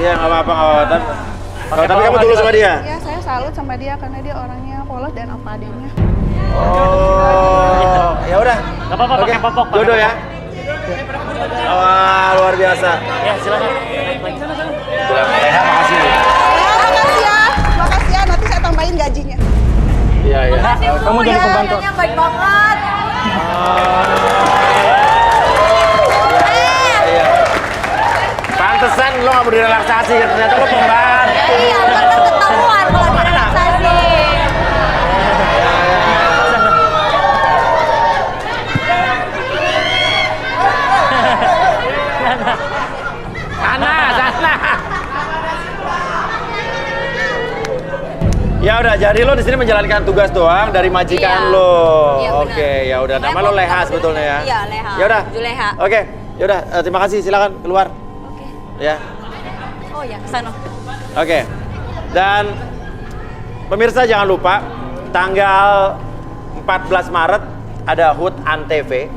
Iya, nggak apa-apa. Tapi kamu tulus sama dia? Iya, saya salut sama dia karena dia orangnya polos dan apa adanya. Oh, ya udah. Nggak apa-apa, pakai popok. Jodoh ya. Wah, luar biasa. Ya, silakan. Leha, makasih. Makasih ya, nanti saya tambahin gajinya. Iya. Kamu jadi pembantu. Baik banget. Iya. Pantesan lo nggak mau direlaksasi, ternyata lo pembantu. Iya, kan ketahuan kalau direlaksasi. Sana. Ya udah, jadi lo di sini menjalankan tugas doang dari majikan lo. Iya, Oke, ya udah. Nama lo Leha sebetulnya ya. Iya, Leha. Ya udah. Juleha. Oke, ya udah. Terima kasih. Silakan keluar. Oke. Ya. Oh ya, kesana. Oke. Dan pemirsa jangan lupa tanggal 14 Maret ada HUT Antv.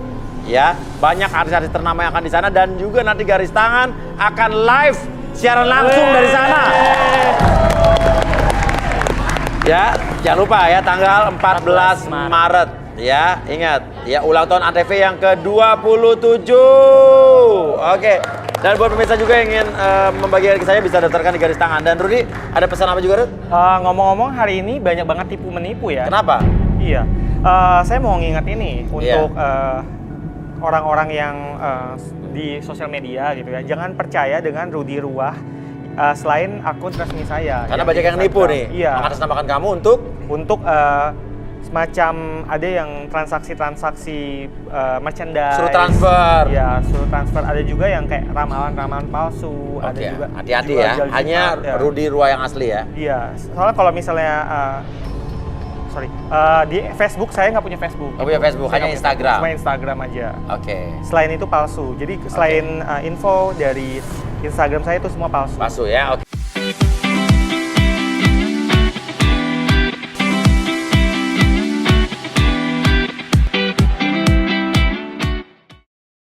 Ya, banyak artis-artis ternama yang akan di sana dan juga nanti Garis Tangan akan live siaran langsung dari sana. Ya, jangan lupa ya tanggal 14 Maret ya. Ingat, ya ulang tahun Antv yang ke-27. Oke. Dan buat pemirsa juga yang ingin membagikan ke saya bisa daftarkan di Garis Tangan. Dan Rudy, ada pesan apa juga, Rud? Ngomong-ngomong hari ini banyak banget tipu-menipu ya. Kenapa? Iya. Saya mau nginget ini untuk orang-orang yang di sosial media gitu ya. Jangan percaya dengan Rudy Ruah selain akun resmi saya. Karena banyak yang nipu nih. Iya. Mengatasnamakan kamu untuk semacam ada yang transaksi merchandise. Suruh transfer. Iya, suruh transfer. Ada juga yang kayak ramalan-ramalan palsu. Oke, Ada juga hati-hati jual ya. jual Hanya Jumat, ya. Rudy Ruah yang asli ya. Iya, soalnya kalau misalnya sorry. Di Facebook saya nggak punya Facebook. Nggak punya Facebook, Saya hanya nggak punya Instagram. Facebook, cuma Instagram aja. Oke. Selain itu palsu. Jadi selain info dari Instagram saya itu semua palsu. Palsu ya. Oke.